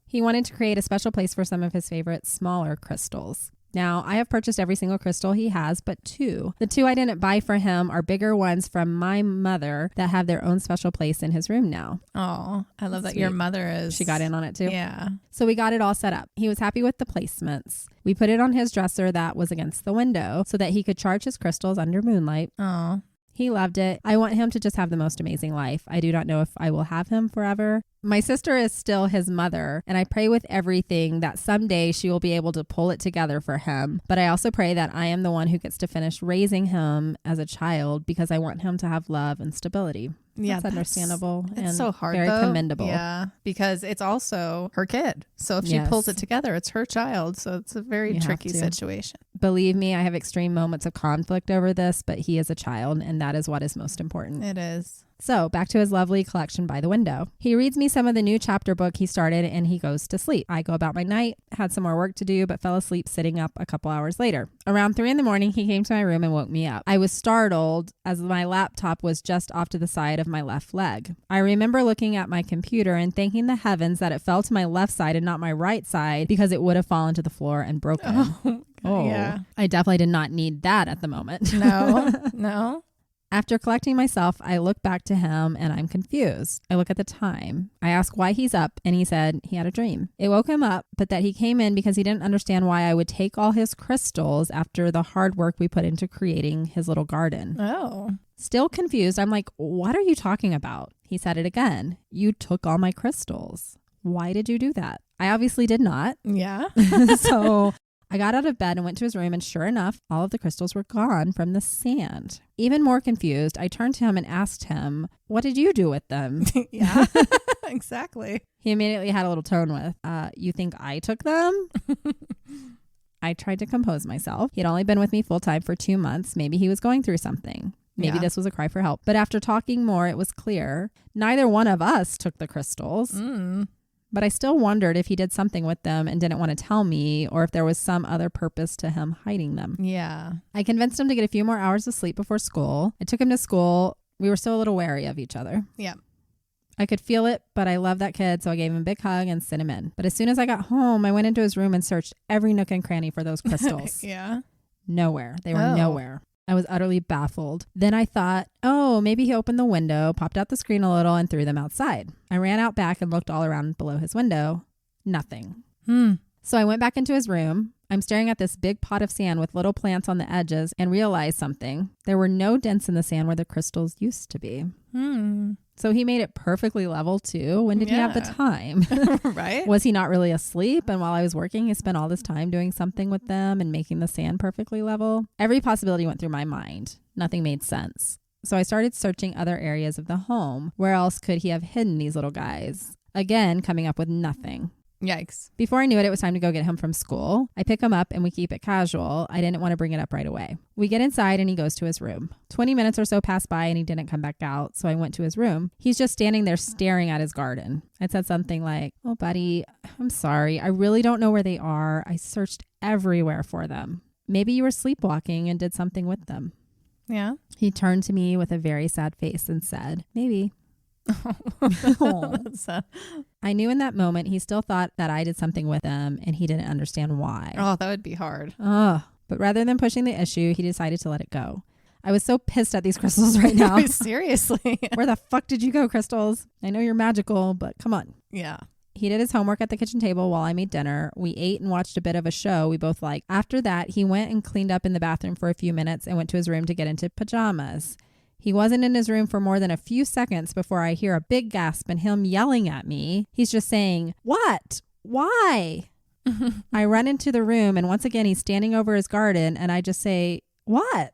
He wanted to create a special place for some of his favorite smaller crystals. Now, I have purchased every single crystal he has, but two. The two I didn't buy for him are bigger ones from my mother that have their own special place in his room now. Oh, I love that your mother is. She got in on it too. Yeah. So we got it all set up. He was happy with the placements. We put it on his dresser that was against the window so that he could charge his crystals under moonlight. Oh. He loved it. I want him to just have the most amazing life. I do not know if I will have him forever. My sister is still his mother, and I pray with everything that someday she will be able to pull it together for him. But I also pray that I am the one who gets to finish raising him as a child because I want him to have love and stability. Yeah, that's understandable. It's and so hard, very though. commendable. Yeah, because it's also her kid. So if she pulls it together, it's her child. So it's a very tricky situation. Believe me, I have extreme moments of conflict over this, but he is a child, and that is what is most important. It is. So back to his lovely collection by the window. He reads me some of the new chapter book he started and he goes to sleep. I go about my night, had some more work to do, but fell asleep sitting up a couple hours later. Around 3 a.m, he came to my room and woke me up. I was startled as my laptop was just off to the side of my left leg. I remember looking at my computer and thanking the heavens that it fell to my left side and not my right side because it would have fallen to the floor and broken. Oh, yeah. I definitely did not need that at the moment. No. After collecting myself, I look back to him and I'm confused. I look at the time. I ask why he's up and he said he had a dream. It woke him up, but that he came in because he didn't understand why I would take all his crystals after the hard work we put into creating his little garden. Oh. Still confused, I'm like, what are you talking about? He said it again. You took all my crystals. Why did you do that? I obviously did not. Yeah. So I got out of bed and went to his room, and sure enough, all of the crystals were gone from the sand. Even more confused, I turned to him and asked him, what did you do with them? Yeah, exactly. He immediately had a little tone with, you think I took them? I tried to compose myself. He had only been with me full time for 2 months. Maybe he was going through something. Maybe this was a cry for help. But after talking more, it was clear neither one of us took the crystals. But I still wondered if he did something with them and didn't want to tell me, or if there was some other purpose to him hiding them. Yeah. I convinced him to get a few more hours of sleep before school. I took him to school. We were still a little wary of each other. Yeah. I could feel it, but I love that kid, so I gave him a big hug and sent him in. But as soon as I got home, I went into his room and searched every nook and cranny for those crystals. Yeah. Nowhere. They were nowhere. I was utterly baffled. Then I thought, oh, maybe he opened the window, popped out the screen a little, and threw them outside. I ran out back and looked all around below his window. Nothing. So I went back into his room. I'm staring at this big pot of sand with little plants on the edges and realized something. There were no dents in the sand where the crystals used to be. So he made it perfectly level too. When did he have the time? Right? Was he not really asleep? And while I was working, he spent all this time doing something with them and making the sand perfectly level. Every possibility went through my mind. Nothing made sense. So I started searching other areas of the home. Where else could he have hidden these little guys? Again, coming up with nothing. Yikes. Before I knew it, it was time to go get him from school. I pick him up and we keep it casual. I didn't want to bring it up right away. We get inside and he goes to his room. 20 minutes or so passed by and he didn't come back out. So I went to his room. He's just standing there staring at his garden. I said something like, oh, buddy, I'm sorry. I really don't know where they are. I searched everywhere for them. Maybe you were sleepwalking and did something with them. Yeah. He turned to me with a very sad face and said, maybe. I knew in that moment he still thought that I did something with them and he didn't understand why. Oh, that would be hard. But rather than pushing the issue, he decided to let it go. I was so pissed at these crystals right now. Seriously. Where the fuck did you go, crystals? I know you're magical, but come on. Yeah. He did his homework at the kitchen table while I made dinner. We ate and watched a bit of a show we both liked. After that, he went and cleaned up in the bathroom for a few minutes and went to his room to get into pajamas. He wasn't in his room for more than a few seconds before I hear a big gasp and him yelling at me. He's just saying, what? Why? I run into the room and once again, he's standing over his garden and I just say, what?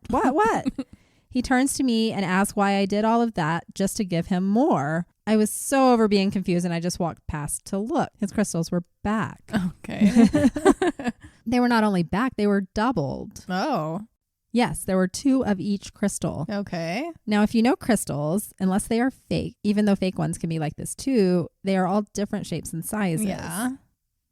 He turns to me and asks why I did all of that just to give him more. I was so over being confused and I just walked past to look. His crystals were back. Okay. They were not only back, they were doubled. Oh. Yes, there were 2 of each crystal. Okay. Now, if you know crystals, unless they are fake, even though fake ones can be like this too, they are all different shapes and sizes. Yeah.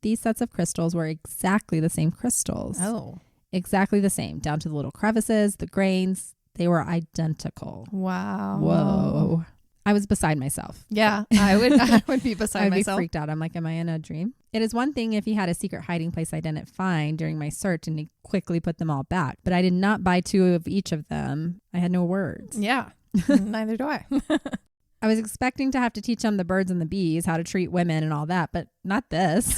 These sets of crystals were exactly the same crystals. Oh. Exactly the same, down to the little crevices, the grains. They were identical. Wow. Whoa. I was beside myself. Yeah, I would be beside myself. I'd be freaked out. I'm like, am I in a dream? It is one thing if he had a secret hiding place I didn't find during my search and he quickly put them all back. But I did not buy 2 of each of them. I had no words. Yeah, neither do I. I was expecting to have to teach him the birds and the bees, how to treat women and all that, but not this.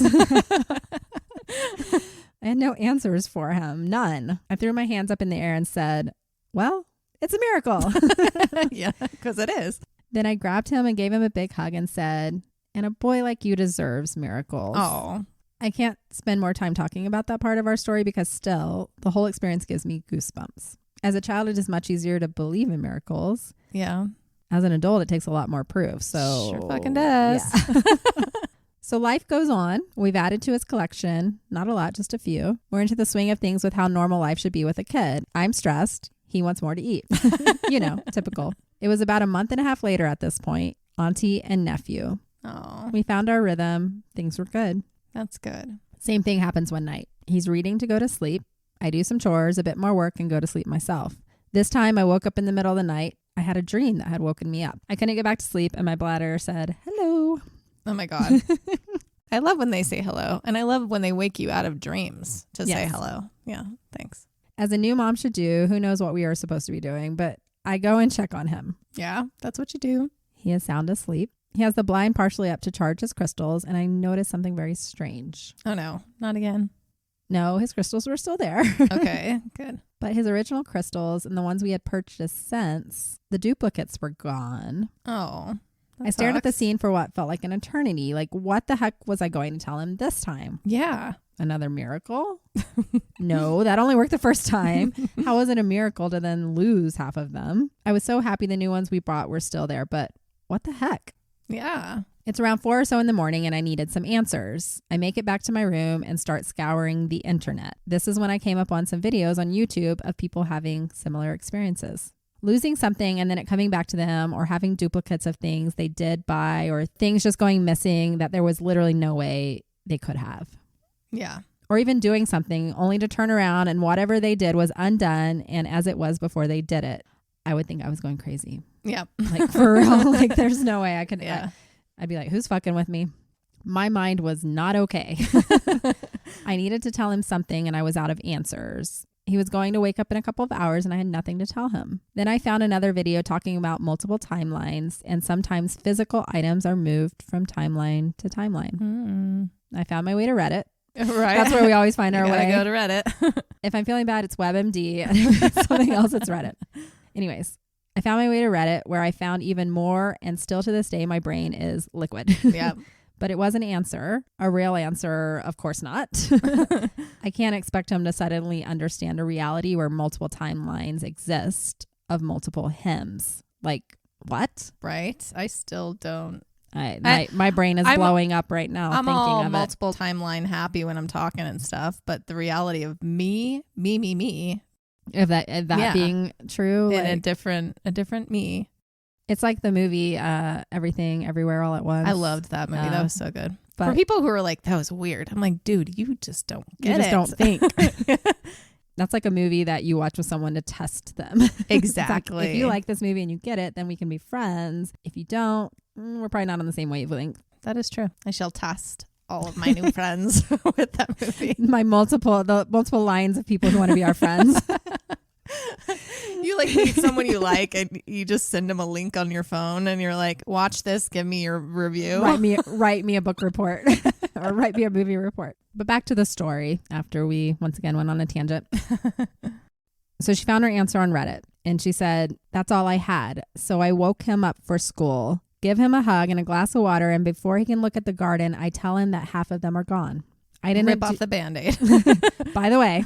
I had no answers for him. None. I threw my hands up in the air and said, well, it's a miracle. Yeah, because it is. Then I grabbed him and gave him a big hug and said, and a boy like you deserves miracles. Oh. I can't spend more time talking about that part of our story because still, the whole experience gives me goosebumps. As a child, it is much easier to believe in miracles. Yeah. As an adult, it takes a lot more proof. So sure fucking does. Yeah. So life goes on. We've added to his collection. Not a lot, just a few. We're into the swing of things with how normal life should be with a kid. I'm stressed. He wants more to eat. You know, typical. It was about a month and a half later at this point, auntie and nephew. Oh. We found our rhythm. Things were good. That's good. Same thing happens one night. He's reading to go to sleep. I do some chores, a bit more work, and go to sleep myself. This time I woke up in the middle of the night. I had a dream that had woken me up. I couldn't get back to sleep and my bladder said, hello. Oh my God. I love when they say hello. And I love when they wake you out of dreams to say hello. Yeah, thanks. As a new mom should do, who knows what we are supposed to be doing, but I go and check on him. Yeah, that's what you do. He is sound asleep. He has the blind partially up to charge his crystals, and I noticed something very strange. Oh no, not again. No, his crystals were still there. Okay, good. But his original crystals and the ones we had purchased since, the duplicates were gone. Oh. I stared at the scene for what felt like an eternity. Like, what the heck was I going to tell him this time? Yeah. Another miracle? No, that only worked the first time. How was it a miracle to then lose half of them? I was so happy the new ones we bought were still there, but what the heck? Yeah. It's around 4 or so in the morning and I needed some answers. I make it back to my room and start scouring the internet. This is when I came up on some videos on YouTube of people having similar experiences. Losing something and then it coming back to them, or having duplicates of things they did buy, or things just going missing that there was literally no way they could have. Yeah. Or even doing something only to turn around and whatever they did was undone and as it was before they did it. I would think I was going crazy. Yeah. Like, for real. Like, there's no way I could. Yeah. I'd be like, who's fucking with me? My mind was not okay. I needed to tell him something and I was out of answers. He was going to wake up in a couple of hours and I had nothing to tell him. Then I found another video talking about multiple timelines, and sometimes physical items are moved from timeline to timeline. I found my way to Reddit. Right. That's where we always find our way. Go to Reddit. If I'm feeling bad, it's WebMD. And if it's something else, it's Reddit. Anyways, I found my way to Reddit where I found even more, and still to this day, my brain is liquid. Yeah. But it was an answer, a real answer, of course not. I can't expect him to suddenly understand a reality where multiple timelines exist of multiple hymns. Like, what? Right. I still don't. My brain is blowing up right now. I'm thinking all of multiple timeline happy when I'm talking and stuff, but the reality of me. If that being true. In like, a different me. It's like the movie Everything Everywhere All at Once. I loved that movie. That was so good. But for people who are like, that was weird. I'm like, dude, you just don't get it. You just don't think. That's like a movie that you watch with someone to test them. Exactly. Like, if you like this movie and you get it, then we can be friends. If you don't, we're probably not on the same wavelength. That is true. I shall test all of my new friends with that movie. The multiple lines of people who want to be our friends. You like meet someone you like and you just send them a link on your phone and you're like, watch this, give me your review. Write me a book report or write me a movie report. But back to the story after we once again went on a tangent. So she found her answer on Reddit and she said, that's all I had. So I woke him up for school, give him a hug and a glass of water. And before he can look at the garden, I tell him that half of them are gone. I didn't rip off the Band-Aid. By the way,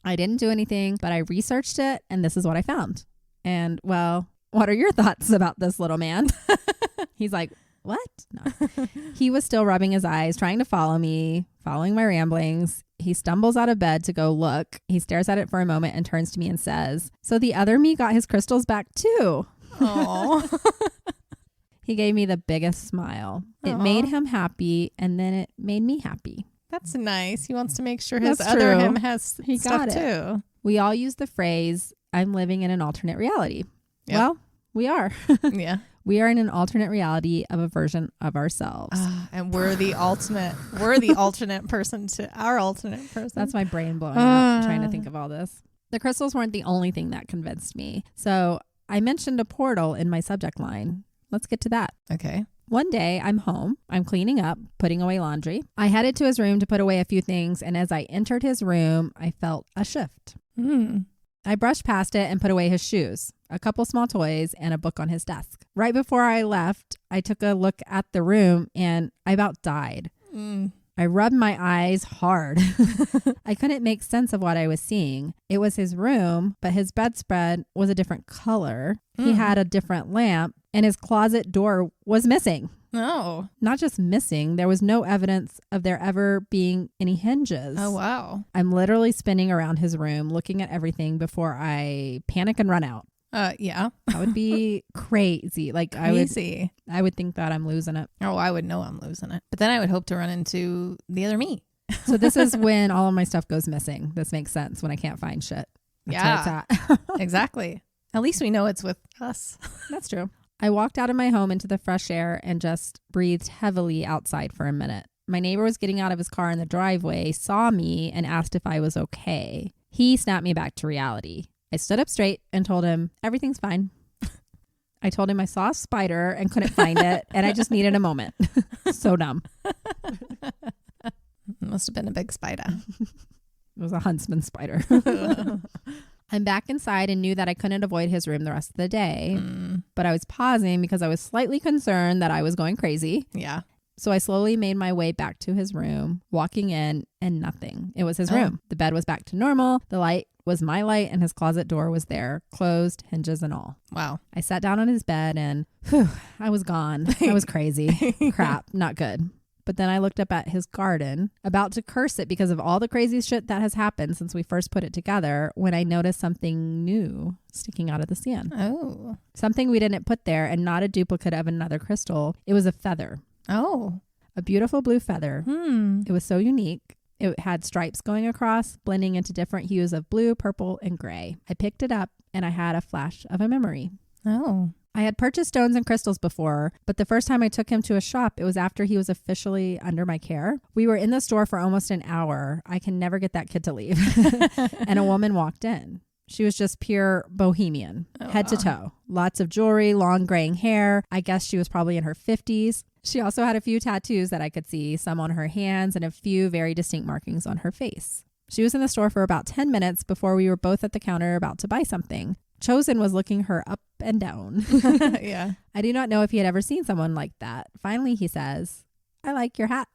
I didn't do anything, but I researched it and this is what I found. And well, what are your thoughts about this little man? He's like, what? No. He was still rubbing his eyes, trying to follow me Following my ramblings, he stumbles out of bed to go look. He stares at it for a moment and turns to me and says, "So the other me got his crystals back too." Oh. He gave me the biggest smile. It made him happy, and then it made me happy. That's nice. He wants to make sure his That's other true. him has He stuff got it. too. We all use the phrase, "I'm living in an alternate reality." Yep. Well, we are. Yeah. We are in an alternate reality of a version of ourselves. And we're the alternate person to our alternate person. That's my brain blowing up trying to think of all this. The crystals weren't the only thing that convinced me. So I mentioned a portal in my subject line. Let's get to that. Okay. One day I'm home. I'm cleaning up, putting away laundry. I headed to his room to put away a few things. And as I entered his room, I felt a shift. I brushed past it and put away his shoes, a couple small toys, and a book on his desk. Right before I left, I took a look at the room and I about died. I rubbed my eyes hard. I couldn't make sense of what I was seeing. It was his room, but his bedspread was a different color. He had a different lamp, and his closet door was missing. Oh. Not just missing, there was no evidence of there ever being any hinges. Oh, wow. I'm literally spinning around his room, looking at everything before I panic and run out. Yeah. That would be crazy. Like I would think that I'm losing it. Oh, I would know I'm losing it. But then I would hope to run into the other me. So this is when all of my stuff goes missing. This makes sense when I can't find shit. That's where it's at. Exactly. At least we know it's with us. That's true. I walked out of my home into the fresh air and just breathed heavily outside for a minute. My neighbor was getting out of his car in the driveway, saw me, and asked if I was okay. He snapped me back to reality. I stood up straight and told him, "Everything's fine." I told him I saw a spider and couldn't find it, and I just needed a moment. So dumb. Must have been a big spider. It was a huntsman spider. I'm back inside and knew that I couldn't avoid his room the rest of the day, but I was pausing because I was slightly concerned that I was going crazy. Yeah. So I slowly made my way back to his room, walking in, and nothing. It was his room. The bed was back to normal. The light was my light, and his closet door was there, closed, hinges and all. Wow. I sat down on his bed and I was gone. I was crazy. Crap, not good. But then I looked up at his garden, about to curse it because of all the crazy shit that has happened since we first put it together, when I noticed something new sticking out of the sand. Oh. Something we didn't put there, and not a duplicate of another crystal. It was a feather. Oh. A beautiful blue feather. It was so unique. It had stripes going across, blending into different hues of blue, purple, and gray. I picked it up, and I had a flash of a memory. Oh. I had purchased stones and crystals before, but the first time I took him to a shop, it was after he was officially under my care. We were in the store for almost an hour. I can never get that kid to leave. And a woman walked in. She was just pure bohemian, head to toe. Lots of jewelry, long graying hair. I guess she was probably in her 50s. She also had a few tattoos that I could see, some on her hands and a few very distinct markings on her face. She was in the store for about 10 minutes before we were both at the counter about to buy something. Chosen was looking her up and down. Yeah. I do not know if he had ever seen someone like that. Finally, he says, "I like your hat."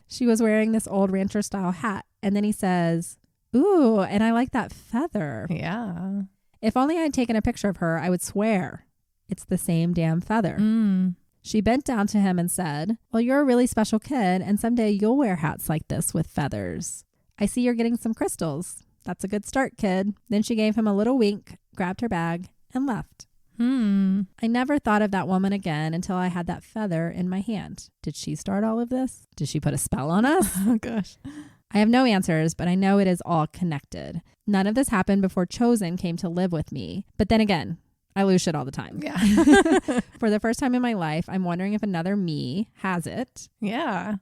She was wearing this old rancher style hat. And then he says, "Ooh, and I like that feather." Yeah. If only I had taken a picture of her, I would swear it's the same damn feather. She bent down to him and said, "Well, you're a really special kid, and someday you'll wear hats like this with feathers. I see you're getting some crystals. That's a good start, kid." Then she gave him a little wink, grabbed her bag, and left. I never thought of that woman again until I had that feather in my hand. Did she start all of this? Did she put a spell on us? Oh, gosh. I have no answers, but I know it is all connected. None of this happened before Chosen came to live with me. But then again, I lose shit all the time. Yeah. For the first time in my life, I'm wondering if another me has it. Yeah.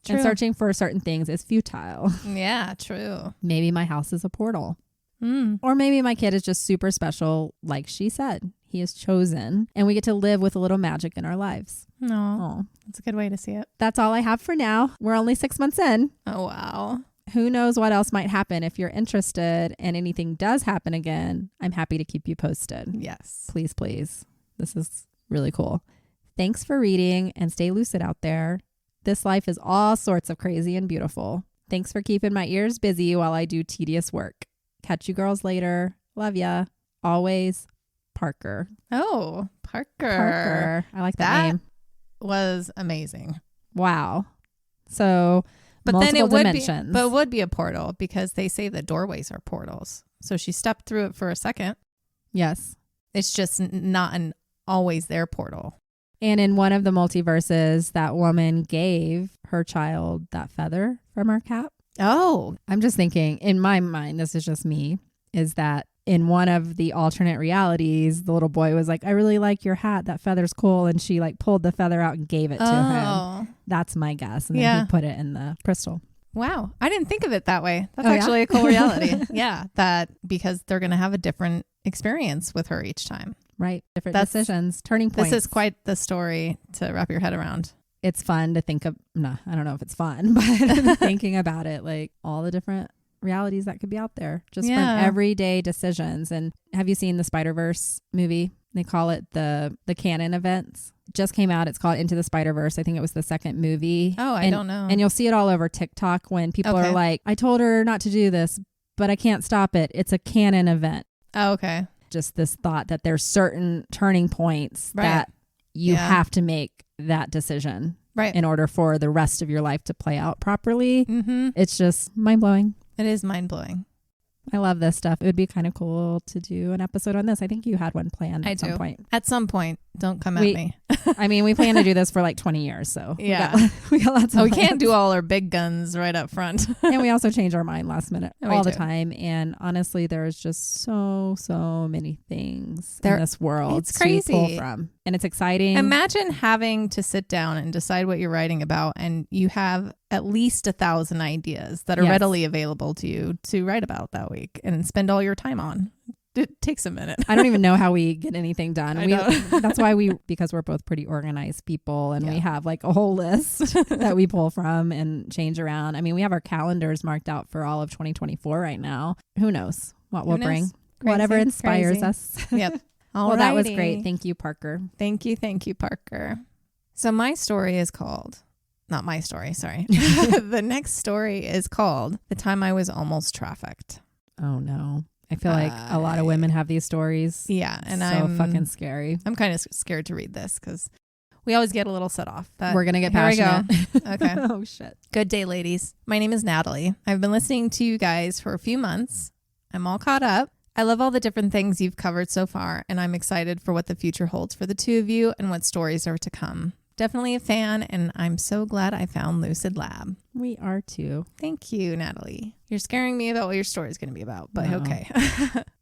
And searching for certain things is futile. Yeah, true. Maybe my house is a portal. Or maybe my kid is just super special, like she said. He is chosen, and we get to live with a little magic in our lives. No, that's a good way to see it. That's all I have for now. We're only 6 months in. Oh, wow. Who knows what else might happen. If you're interested and anything does happen again, I'm happy to keep you posted. Yes. Please, please. This is really cool. Thanks for reading, and stay lucid out there. This life is all sorts of crazy and beautiful. Thanks for keeping my ears busy while I do tedious work. Catch you girls later. Love ya. Always, Parker. Oh, Parker. Parker. I like that name. Was amazing. Wow. So, but then it would be a portal because they say the doorways are portals. So she stepped through it for a second. Yes. It's just not an always there portal. And in one of the multiverses, that woman gave her child that feather from her cap. Oh. I'm just thinking, in my mind, this is just me, is that in one of the alternate realities, the little boy was like, I really like your hat. That feather's cool. And she like pulled the feather out and gave it to him. That's my guess. And then he put it in the crystal. Wow. I didn't think of it that way. That's actually a cool reality. Yeah. That because they're going to have a different experience with her each time. Right. Different decisions, turning points. This is quite the story to wrap your head around. It's fun to think of. No, I don't know if it's fun, but thinking about it, like all the different realities that could be out there just from everyday decisions. And have you seen the Spider-Verse movie? They call it the canon events. Just came out. It's called Into the Spider-Verse. I think it was the second movie. Oh, I don't know. And you'll see it all over TikTok when people are like, I told her not to do this, but I can't stop it. It's a canon event. Oh, okay. Just this thought that there's certain turning points that you have to make that decision in order for the rest of your life to play out properly. Mm-hmm. It's just mind-blowing. It is mind-blowing. I love this stuff. It would be kind of cool to do an episode on this. I think you had one planned at some point. At some point. Don't come at me. I mean, we plan to do this for like 20 years. So yeah, we got lots of we can't do all our big guns right up front. And we also change our mind last minute all the time. And honestly, there's just so many things in this world it's crazy. To pull from. And it's exciting. Imagine having to sit down and decide what you're writing about. And you have at least 1,000 ideas that are readily available to you to write about that week and spend all your time on. It takes a minute. I don't even know how we get anything done. That's why because we're both pretty organized people and we have like a whole list that we pull from and change around. I mean, we have our calendars marked out for all of 2024 right now. Who knows what we'll bring? Crazy, whatever inspires us. Yep. Well, that was great. Thank you, Parker. Thank you, Parker. So my story is called, not my story, sorry. The next story is called The Time I Was Almost Trafficked. Oh no. I feel like a lot of women have these stories. Yeah. And I'm fucking scary. I'm kind of scared to read this because we always get a little set off. We're going to get passionate. Okay. Oh, shit. Good day, ladies. My name is Natalie. I've been listening to you guys for a few months. I'm all caught up. I love all the different things you've covered so far, and I'm excited for what the future holds for the two of you and what stories are to come. Definitely a fan, and I'm so glad I found Lucid Lab. We are too. Thank you, Natalie. You're scaring me about what your story is going to be about, but okay.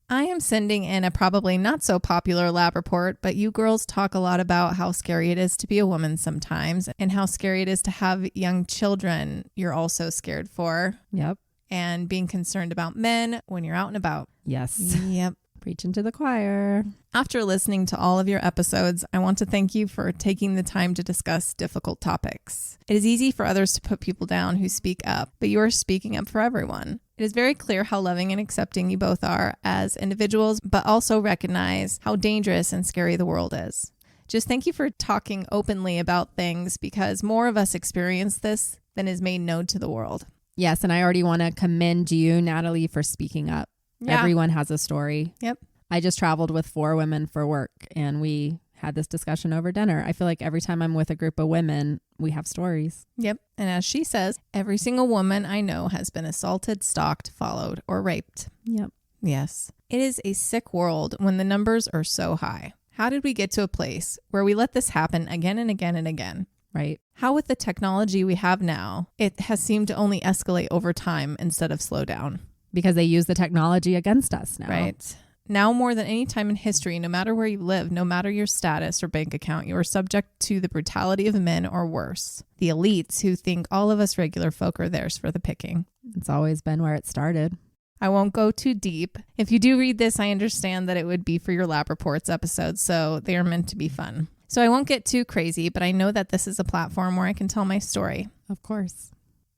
I am sending in a probably not so popular lab report, but you girls talk a lot about how scary it is to be a woman sometimes and how scary it is to have young children you're also scared for. Yep. And being concerned about men when you're out and about. Yes. Yep. Preaching to the choir. After listening to all of your episodes, I want to thank you for taking the time to discuss difficult topics. It is easy for others to put people down who speak up, but you are speaking up for everyone. It is very clear how loving and accepting you both are as individuals, but also recognize how dangerous and scary the world is. Just thank you for talking openly about things because more of us experience this than is made known to the world. Yes, and I already want to commend you, Natalie, for speaking up. Yeah. Everyone has a story. Yep. I just traveled with 4 women for work and we had this discussion over dinner. I feel like every time I'm with a group of women, we have stories. Yep. And as she says, every single woman I know has been assaulted, stalked, followed, or raped. Yep. Yes. It is a sick world when the numbers are so high. How did we get to a place where we let this happen again and again and again? Right. How with the technology we have now, it has seemed to only escalate over time instead of slow down. Because they use the technology against us now. Right. Now more than any time in history, no matter where you live, no matter your status or bank account, you are subject to the brutality of men or worse. The elites who think all of us regular folk are theirs for the picking. It's always been where it started. I won't go too deep. If you do read this, I understand that it would be for your lab reports episode, so they are meant to be fun. So I won't get too crazy, but I know that this is a platform where I can tell my story. Of course.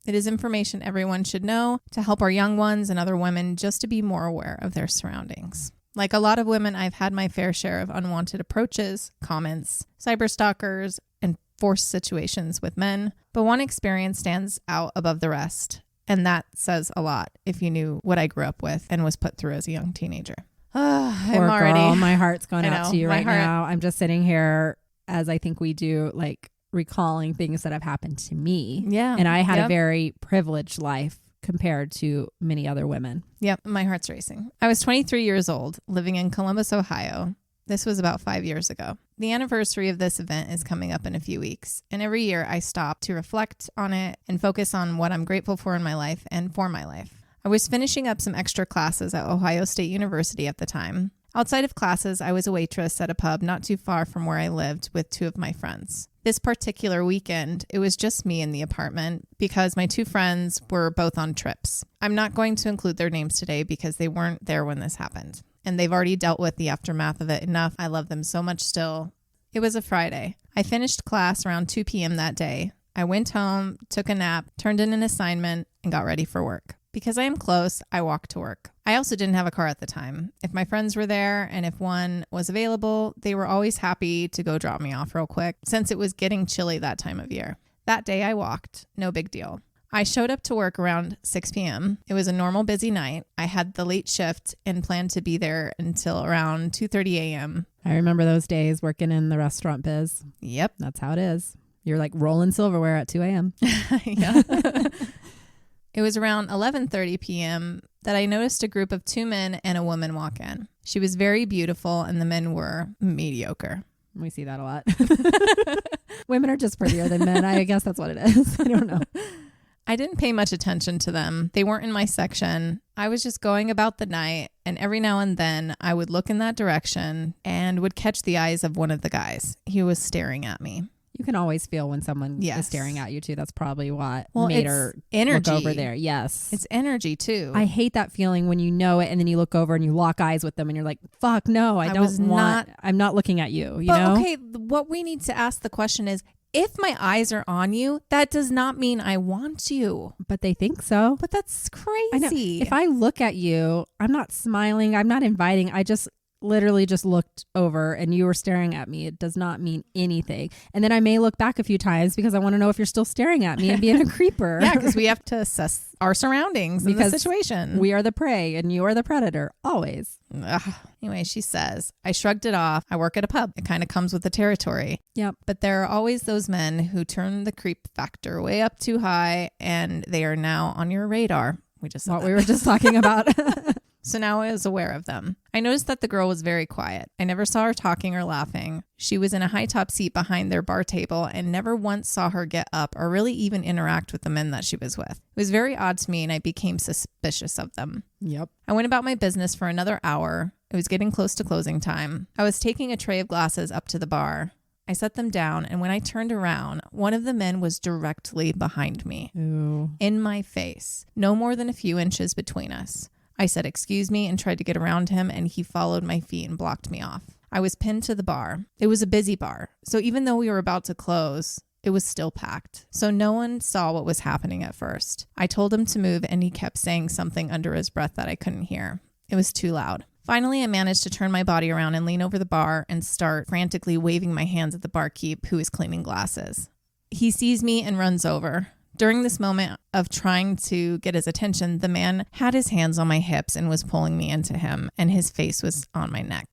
It is information everyone should know to help our young ones and other women just to be more aware of their surroundings. Like a lot of women, I've had my fair share of unwanted approaches, comments, cyberstalkers, and forced situations with men. But one experience stands out above the rest. And that says a lot if you knew what I grew up with and was put through as a young teenager. Poor girl, my heart's going out to you right now. I'm just sitting here as I think we do like recalling things that have happened to me. Yeah. And I had a very privileged life compared to many other women. Yep. My heart's racing. I was 23 years old, living in Columbus, Ohio. This was about 5 years ago. The anniversary of this event is coming up in a few weeks. And every year I stop to reflect on it and focus on what I'm grateful for in my life and for my life. I was finishing up some extra classes at Ohio State University at the time. Outside of classes, I was a waitress at a pub not too far from where I lived with two of my friends. This particular weekend, it was just me in the apartment because my two friends were both on trips. I'm not going to include their names today because they weren't there when this happened. And they've already dealt with the aftermath of it enough. I love them so much still. It was a Friday. I finished class around 2 p.m. that day. I went home, took a nap, turned in an assignment, and got ready for work. Because I am close, I walked to work. I also didn't have a car at the time. If my friends were there and if one was available, they were always happy to go drop me off real quick since it was getting chilly that time of year. That day I walked. No big deal. I showed up to work around 6 p.m. It was a normal busy night. I had the late shift and planned to be there until around 2:30 a.m. I remember those days working in the restaurant biz. Yep. That's how it is. You're like rolling silverware at 2 a.m. Yeah. It was around 11:30 p.m. that I noticed a group of 2 men and a woman walk in. She was very beautiful and the men were mediocre. We see that a lot. Women are just prettier than men. I guess that's what it is. I don't know. I didn't pay much attention to them. They weren't in my section. I was just going about the night, and every now and then I would look in that direction and would catch the eyes of one of the guys. He was staring at me. You can always feel when someone is staring at you too. That's probably what made her energy. look over there. Yes. It's energy too. I hate that feeling when you know it and then you look over and you lock eyes with them and you're like, fuck no, I'm not looking at you, you know? Okay, what we need to ask the question is, if my eyes are on you, that does not mean I want you. But they think so. But that's crazy. I know. If I look at you, I'm not smiling, I'm not inviting, I just literally just looked over and you were staring at me. It does not mean anything. And then I may look back a few times because I want to know if you're still staring at me and being a creeper. Yeah, because we have to assess our surroundings in the situation. We are the prey and you are the predator, always. Ugh. Anyway, she says, I shrugged it off. I work at a pub. It kind of comes with the territory. Yep. But there are always those men who turn the creep factor way up too high and they are now on your radar. We were just talking about. So now I was aware of them. I noticed that the girl was very quiet. I never saw her talking or laughing. She was in a high top seat behind their bar table and never once saw her get up or really even interact with the men that she was with. It was very odd to me and I became suspicious of them. Yep. I went about my business for another hour. It was getting close to closing time. I was taking a tray of glasses up to the bar. I set them down and when I turned around, one of the men was directly behind me. Ooh. In my face. No more than a few inches between us. I said, excuse me, and tried to get around him, and he followed my feet and blocked me off. I was pinned to the bar. It was a busy bar, so even though we were about to close, it was still packed. So no one saw what was happening at first. I told him to move, and he kept saying something under his breath that I couldn't hear. It was too loud. Finally, I managed to turn my body around and lean over the bar and start frantically waving my hands at the barkeep who was cleaning glasses. He sees me and runs over. During this moment of trying to get his attention, the man had his hands on my hips and was pulling me into him, and his face was on my neck.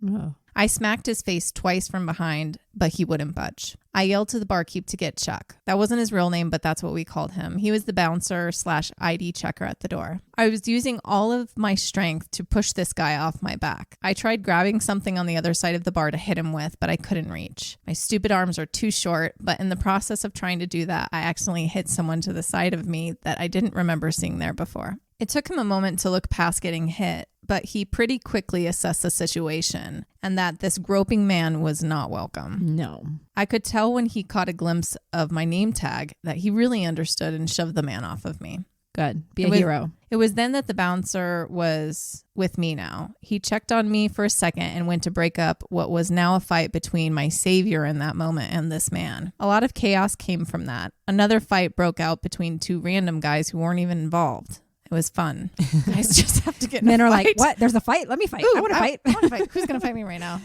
Oh. I smacked his face twice from behind, but he wouldn't budge. I yelled to the barkeep to get Chuck. That wasn't his real name, but that's what we called him. He was the bouncer/ID checker at the door. I was using all of my strength to push this guy off my back. I tried grabbing something on the other side of the bar to hit him with, but I couldn't reach. My stupid arms are too short, but in the process of trying to do that, I accidentally hit someone to the side of me that I didn't remember seeing there before. It took him a moment to look past getting hit, but he pretty quickly assessed the situation and that this groping man was not welcome. No. I could tell when he caught a glimpse of my name tag that he really understood and shoved the man off of me. Good. Be a hero. It was then that the bouncer was with me now. He checked on me for a second and went to break up what was now a fight between my savior in that moment and this man. A lot of chaos came from that. Another fight broke out between two random guys who weren't even involved. It was fun. Guys just have to get in a fight. Men are like, what? There's a fight? Let me fight. Ooh, I want to fight. I want to fight. Who's going to fight me right now?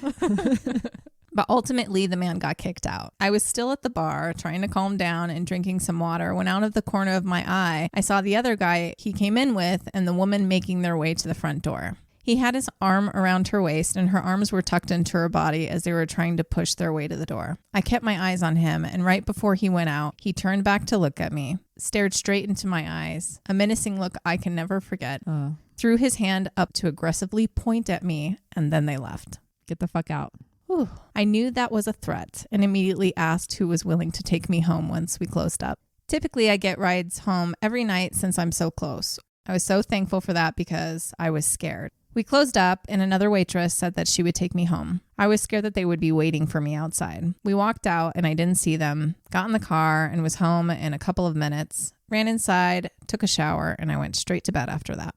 But ultimately, the man got kicked out. I was still at the bar, trying to calm down and drinking some water, when out of the corner of my eye, I saw the other guy he came in with and the woman making their way to the front door. He had his arm around her waist and her arms were tucked into her body as they were trying to push their way to the door. I kept my eyes on him, and right before he went out, he turned back to look at me, stared straight into my eyes, a menacing look I can never forget, threw his hand up to aggressively point at me, and then they left. Get the fuck out. Whew. I knew that was a threat and immediately asked who was willing to take me home once we closed up. Typically, I get rides home every night since I'm so close. I was so thankful for that because I was scared. We closed up and another waitress said that she would take me home. I was scared that they would be waiting for me outside. We walked out and I didn't see them, got in the car and was home in a couple of minutes, ran inside, took a shower, and I went straight to bed after that.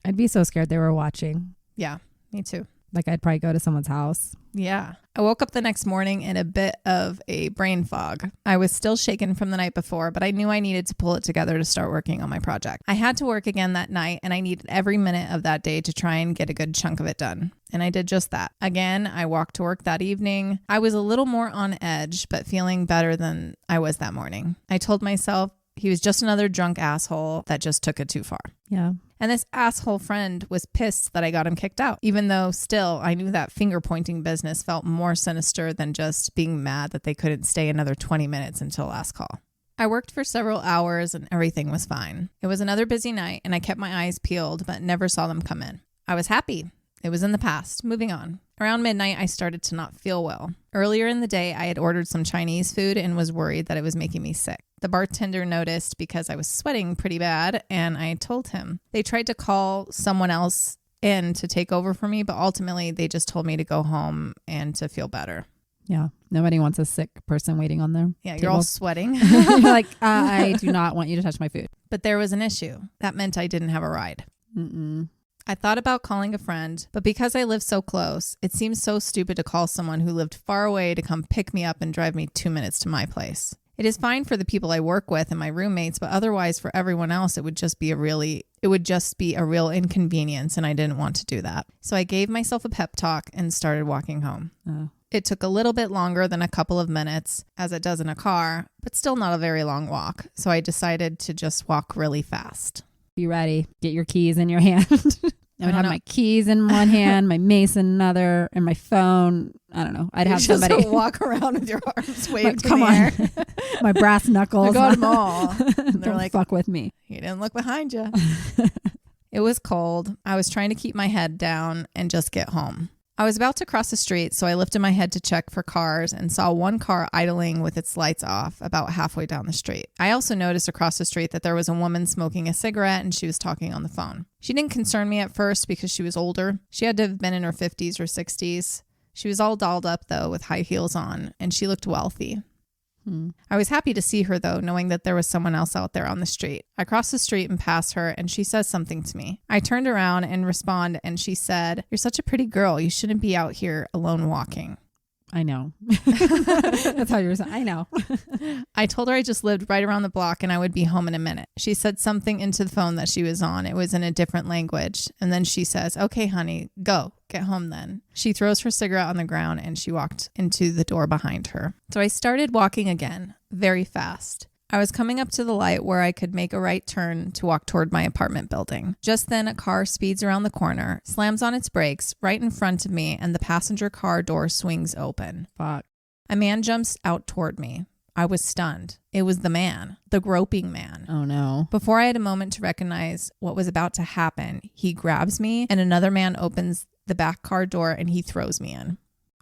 I'd be so scared they were watching. Yeah, me too. Like I'd probably go to someone's house. Yeah. I woke up the next morning in a bit of a brain fog. I was still shaken from the night before, but I knew I needed to pull it together to start working on my project. I had to work again that night, and I needed every minute of that day to try and get a good chunk of it done. And I did just that. Again, I walked to work that evening. I was a little more on edge, but feeling better than I was that morning. I told myself he was just another drunk asshole that just took it too far. Yeah. And this asshole friend was pissed that I got him kicked out, even though still I knew that finger pointing business felt more sinister than just being mad that they couldn't stay another 20 minutes until last call. I worked for several hours and everything was fine. It was another busy night and I kept my eyes peeled but never saw them come in. I was happy. It was in the past. Moving on. Around midnight, I started to not feel well. Earlier in the day, I had ordered some Chinese food and was worried that it was making me sick. The bartender noticed because I was sweating pretty bad, and I told him. They tried to call someone else in to take over for me, but ultimately they just told me to go home and to feel better. Yeah. Nobody wants a sick person waiting on their Yeah, table. you're all sweating. You're like, I do not want you to touch my food. But there was an issue. That meant I didn't have a ride. I thought about calling a friend, but because I live so close, it seems so stupid to call someone who lived far away to come pick me up and drive me 2 minutes to my place. It is fine for the people I work with and my roommates, but otherwise for everyone else, it would just be a real inconvenience, and I didn't want to do that. So I gave myself a pep talk and started walking home. It took a little bit longer than a couple of minutes, as it does in a car, but still not a very long walk. So I decided to just walk really fast. Be ready. Get your keys in your hand. I would have my keys in one hand, my mace in another, and my phone. I don't know. I'd have somebody walk around with your arms waved come on. Air. My brass knuckles. I got them all. And they're like, fuck with me. You didn't look behind you. It was cold. I was trying to keep my head down and just get home. I was about to cross the street, so I lifted my head to check for cars and saw one car idling with its lights off about halfway down the street. I also noticed across the street that there was a woman smoking a cigarette and she was talking on the phone. She didn't concern me at first because she was older. She had to have been in her 50s or 60s. She was all dolled up, though, with high heels on, and she looked wealthy. I was happy to see her, though, knowing that there was someone else out there on the street. I crossed the street and passed her, and she says something to me. I turned around and respond, and she said, "You're such a pretty girl. You shouldn't be out here alone walking." I know. That's how you were saying. I know. I told her I just lived right around the block and I would be home in a minute. She said something into the phone that she was on. It was in a different language. And then she says, "Okay, honey, go. Get home then." She throws her cigarette on the ground and she walked into the door behind her. So I started walking again, very fast. I was coming up to the light where I could make a right turn to walk toward my apartment building. Just then, a car speeds around the corner, slams on its brakes right in front of me, and the passenger car door swings open. Fuck. A man jumps out toward me. I was stunned. It was the man, the groping man. Oh, no. Before I had a moment to recognize what was about to happen, he grabs me, and another man opens the back car door, and he throws me in.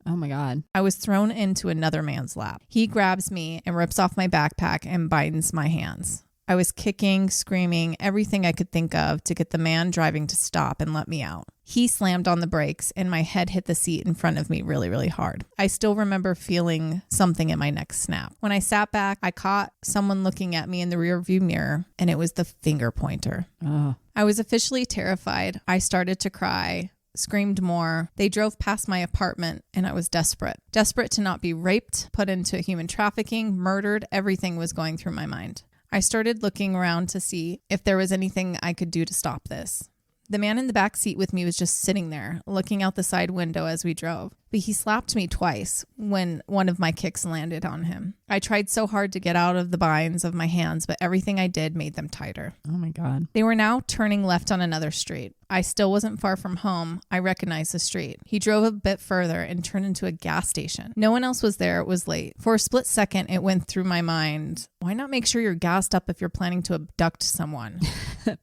Oh my God. I was thrown into another man's lap. He grabs me and rips off my backpack and binds my hands. I was kicking, screaming, everything I could think of to get the man driving to stop and let me out. He slammed on the brakes and my head hit the seat in front of me really, really hard. I still remember feeling something in my neck snap. When I sat back, I caught someone looking at me in the rearview mirror, and it was the finger pointer. Oh. I was officially terrified. I started to cry. Screamed more. They drove past my apartment and I was desperate to not be raped, put into human trafficking, murdered. Everything was going through my mind. I started looking around to see if there was anything I could do to stop this. The man in the back seat with me was just sitting there, looking out the side window as we drove. But he slapped me twice when one of my kicks landed on him. I tried so hard to get out of the binds of my hands, but everything I did made them tighter. Oh my God. They were now turning left on another street. I still wasn't far from home. I recognized the street. He drove a bit further and turned into a gas station. No one else was there. It was late. For a split second, it went through my mind, why not make sure you're gassed up if you're planning to abduct someone?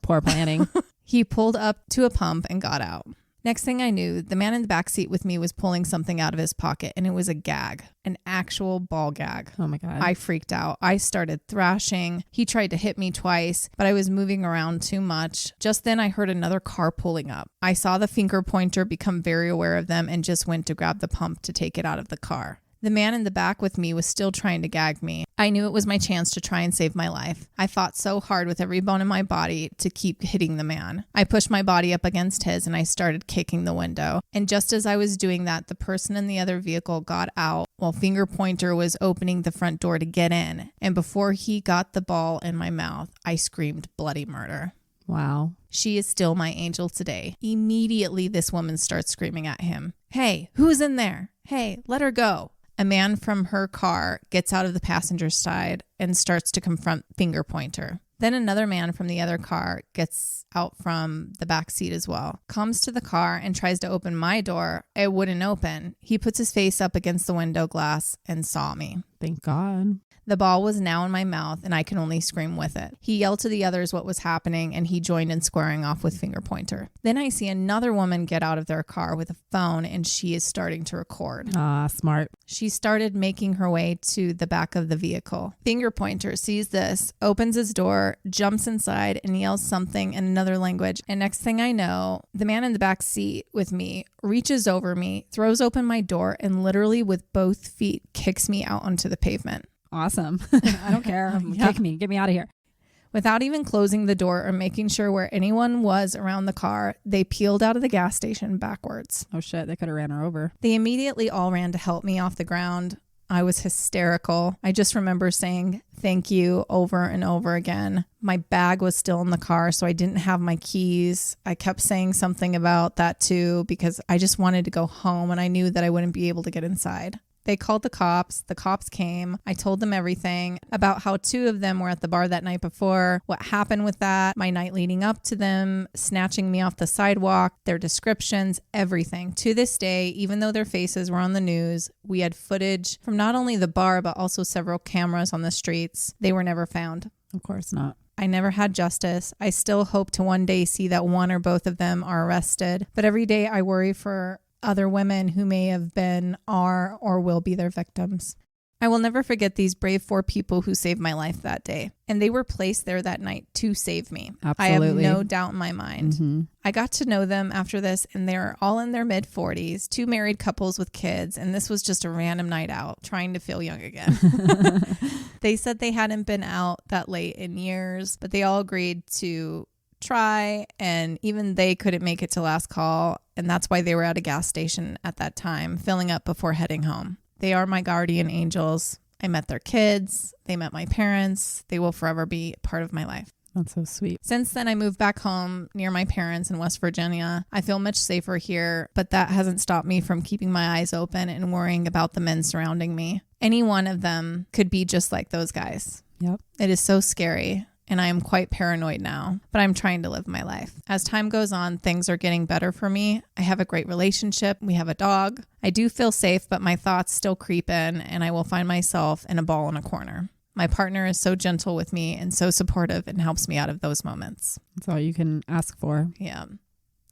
Poor planning. He pulled up to a pump and got out. Next thing I knew, the man in the back seat with me was pulling something out of his pocket, and it was a gag, an actual ball gag. Oh my God. I freaked out. I started thrashing. He tried to hit me twice, but I was moving around too much. Just then I heard another car pulling up. I saw the finger pointer become very aware of them and just went to grab the pump to take it out of the car. The man in the back with me was still trying to gag me. I knew it was my chance to try and save my life. I fought so hard with every bone in my body to keep hitting the man. I pushed my body up against his and I started kicking the window. And just as I was doing that, the person in the other vehicle got out while Finger Pointer was opening the front door to get in. And before he got the ball in my mouth, I screamed bloody murder. Wow. She is still my angel today. Immediately, this woman starts screaming at him. Hey, who's in there? Hey, let her go. A man from her car gets out of the passenger side and starts to confront Finger Pointer. Then another man from the other car gets out from the back seat as well, comes to the car and tries to open my door. It wouldn't open. He puts his face up against the window glass and saw me. Thank God. The ball was now in my mouth and I can only scream with it. He yelled to the others what was happening and he joined in squaring off with Finger Pointer. Then I see another woman get out of their car with a phone and she is starting to record. Ah, smart. She started making her way to the back of the vehicle. Finger Pointer sees this, opens his door, jumps inside and yells something in another language. And next thing I know, the man in the back seat with me reaches over me, throws open my door and literally with both feet kicks me out onto the pavement. Awesome. I don't care. Yeah. Kick me. Get me out of here. Without even closing the door or making sure where anyone was around the car, they peeled out of the gas station backwards. Oh shit, they could have ran her over. They immediately all ran to help me off the ground. I was hysterical. I just remember saying thank you over and over again. My bag was still in the car, so I didn't have my keys. I kept saying something about that too because I just wanted to go home and I knew that I wouldn't be able to get inside. They called the cops. The cops came. I told them everything about how 2 of them were at the bar that night before, what happened with that, my night leading up to them, snatching me off the sidewalk, their descriptions, everything. To this day, even though their faces were on the news, we had footage from not only the bar, but also several cameras on the streets. They were never found. Of course not. I never had justice. I still hope to one day see that one or both of them are arrested. But every day I worry for other women who may have been, are, or will be their victims. I will never forget these brave 4 people who saved my life that day. And they were placed there that night to save me. Absolutely. I have no doubt in my mind. Mm-hmm. I got to know them after this, and they're all in their mid-40s, 2 married couples with kids, and this was just a random night out, trying to feel young again. They said they hadn't been out that late in years, but they all agreed to try, and even they couldn't make it to last call, and that's why they were at a gas station at that time, filling up before heading home. They are my guardian angels. I met their kids. They met my parents. They will forever be part of my life. That's so sweet. Since then, I moved back home near my parents in West Virginia. I feel much safer here, but that hasn't stopped me from keeping my eyes open and worrying about the men surrounding me. Any one of them could be just like those guys. Yep. It is so scary. And I am quite paranoid now, but I'm trying to live my life. As time goes on, things are getting better for me. I have a great relationship. We have a dog. I do feel safe, but my thoughts still creep in and I will find myself in a ball in a corner. My partner is so gentle with me and so supportive and helps me out of those moments. That's all you can ask for. Yeah.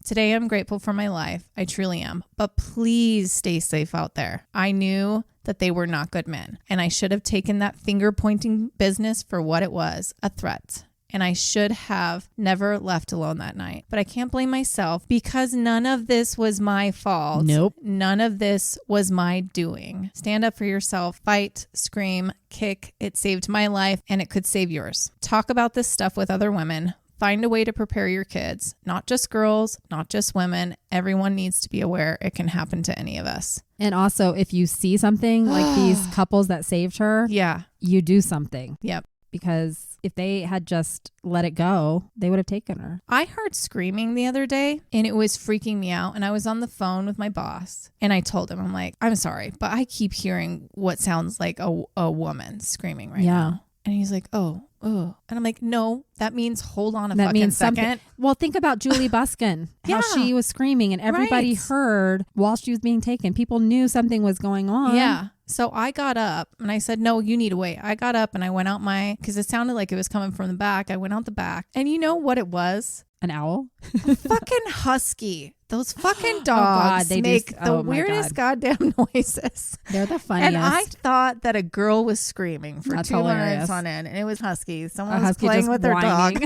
Today, I'm grateful for my life. I truly am. But please stay safe out there. I knew that they were not good men, and I should have taken that finger-pointing business for what it was, a threat. And I should have never left alone that night. But I can't blame myself because none of this was my fault. Nope. None of this was my doing. Stand up for yourself, fight, scream, kick. It saved my life, and it could save yours. Talk about this stuff with other women. Find a way to prepare your kids, not just girls, not just women. Everyone needs to be aware it can happen to any of us. And also, if you see something like these couples that saved her, Yeah, you do something. Yep. because if they had just let it go, they would have taken her. I heard screaming the other day and it was freaking me out. And I was on the phone with my boss and I told him, I'm like, I'm sorry, but I keep hearing what sounds like a woman screaming right now. And he's like, oh. And I'm like, no, that means hold on a fucking second. Well, think about Julie Buskin, how she was screaming and everybody heard while she was being taken. People knew something was going on. Yeah. So I got up and I said, no, you need to wait. I got up and I went out because it sounded like it was coming from the back. I went out the back and you know what it was? An owl? A fucking husky. Those fucking dogs make the weirdest goddamn noises. They're the funniest. And I thought that a girl was screaming for That's 2 hilarious. minutes on end, and it was huskies. Someone was playing with their dog.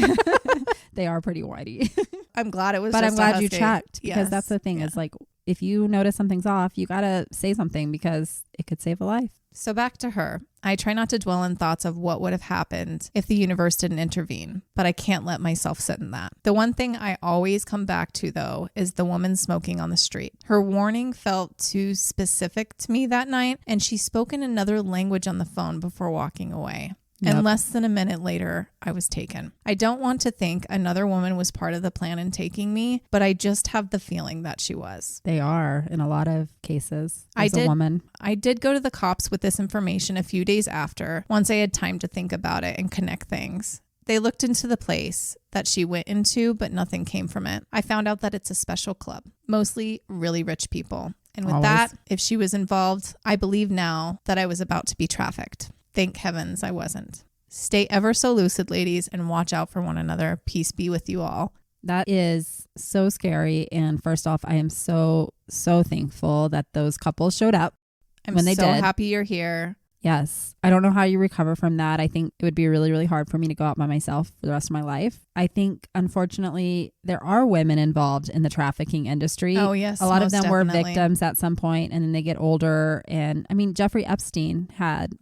They are pretty whiny. I'm glad it was but just I'm glad a you husky. checked, because that's the thing is like, if you notice something's off, you got to say something because it could save a life. So back to her. I try not to dwell in thoughts of what would have happened if the universe didn't intervene, but I can't let myself sit in that. The one thing I always come back to, though, is the woman smoking on the street. Her warning felt too specific to me that night, and she spoke in another language on the phone before walking away. Yep. And less than a minute later, I was taken. I don't want to think another woman was part of the plan in taking me, but I just have the feeling that she was. They are in a lot of cases. A woman. I did go to the cops with this information a few days after, once I had time to think about it and connect things. They looked into the place that she went into, but nothing came from it. I found out that it's a special club, mostly really rich people. And with that, if she was involved, I believe now that I was about to be trafficked. Thank heavens I wasn't. Stay ever so lucid, ladies, and watch out for one another. Peace be with you all. That is so scary. And first off, I am so thankful that those couples showed up when they did. I'm so happy you're here. Yes. I don't know how you recover from that. I think it would be really, really hard for me to go out by myself for the rest of my life. I think, unfortunately, there are women involved in the trafficking industry. Oh, yes. A lot of them were victims at some point, and then they get older. And I mean, Jeffrey Epstein had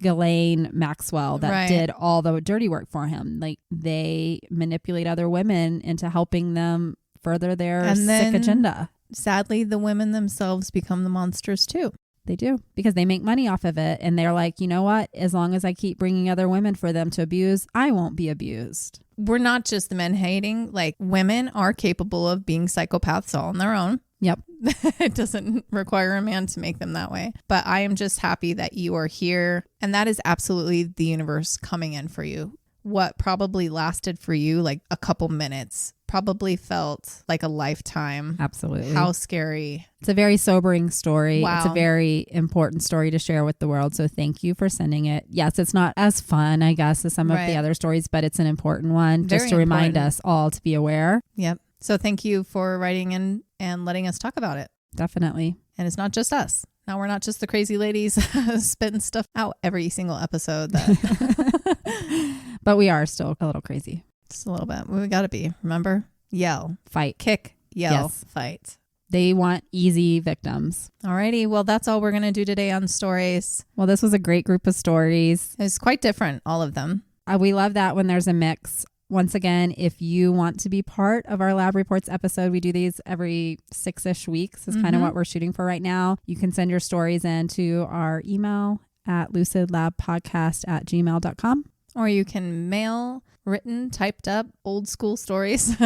Ghislaine Maxwell that did all the dirty work for him. Like, they manipulate other women into helping them further their sick agenda. Sadly, the women themselves become the monsters too. They do, because they make money off of it. And they're like, you know what? As long as I keep bringing other women for them to abuse, I won't be abused. We're not just the men hating. Like, women are capable of being psychopaths all on their own. Yep. It doesn't require a man to make them that way. But I am just happy that you are here. And that is absolutely the universe coming in for you. What probably lasted for you like a couple minutes probably felt like a lifetime. Absolutely. How scary. It's a very sobering story. Wow. It's a very important story to share with the world. So thank you for sending it. Yes, it's not as fun, I guess, as some of the other stories, but it's an important one just to remind us all to be aware. Yep. So thank you for writing in and letting us talk about it. Definitely. And it's not just us. Now we're not just the crazy ladies spitting stuff out every single episode. But we are still a little crazy. Just a little bit. We got to be. Remember? Yell. Fight. Kick. Yell. Yes. Fight. They want easy victims. Alrighty. Well, that's all we're going to do today on stories. Well, this was a great group of stories. It's quite different, all of them. We love that when there's a mix. Once again, if you want to be part of our Lab Reports episode, we do these every 6-ish weeks is kind of what we're shooting for right now. You can send your stories in to our email at lucidlabpodcast@gmail.com. Or you can mail written, typed up, old school stories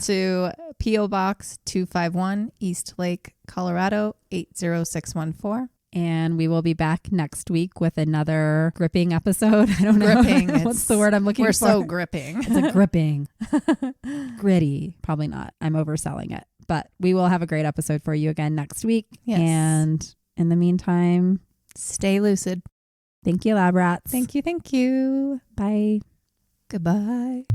to P.O. Box 251, East Lake, Colorado, 80614. And we will be back next week with another gripping episode. I don't know. Gripping. What's the word I'm looking for? We're so gripping. It's a gripping. Gritty. Probably not. I'm overselling it. But we will have a great episode for you again next week. Yes. And in the meantime, stay lucid. Thank you, Lab Rats. Thank you. Thank you. Bye. Goodbye.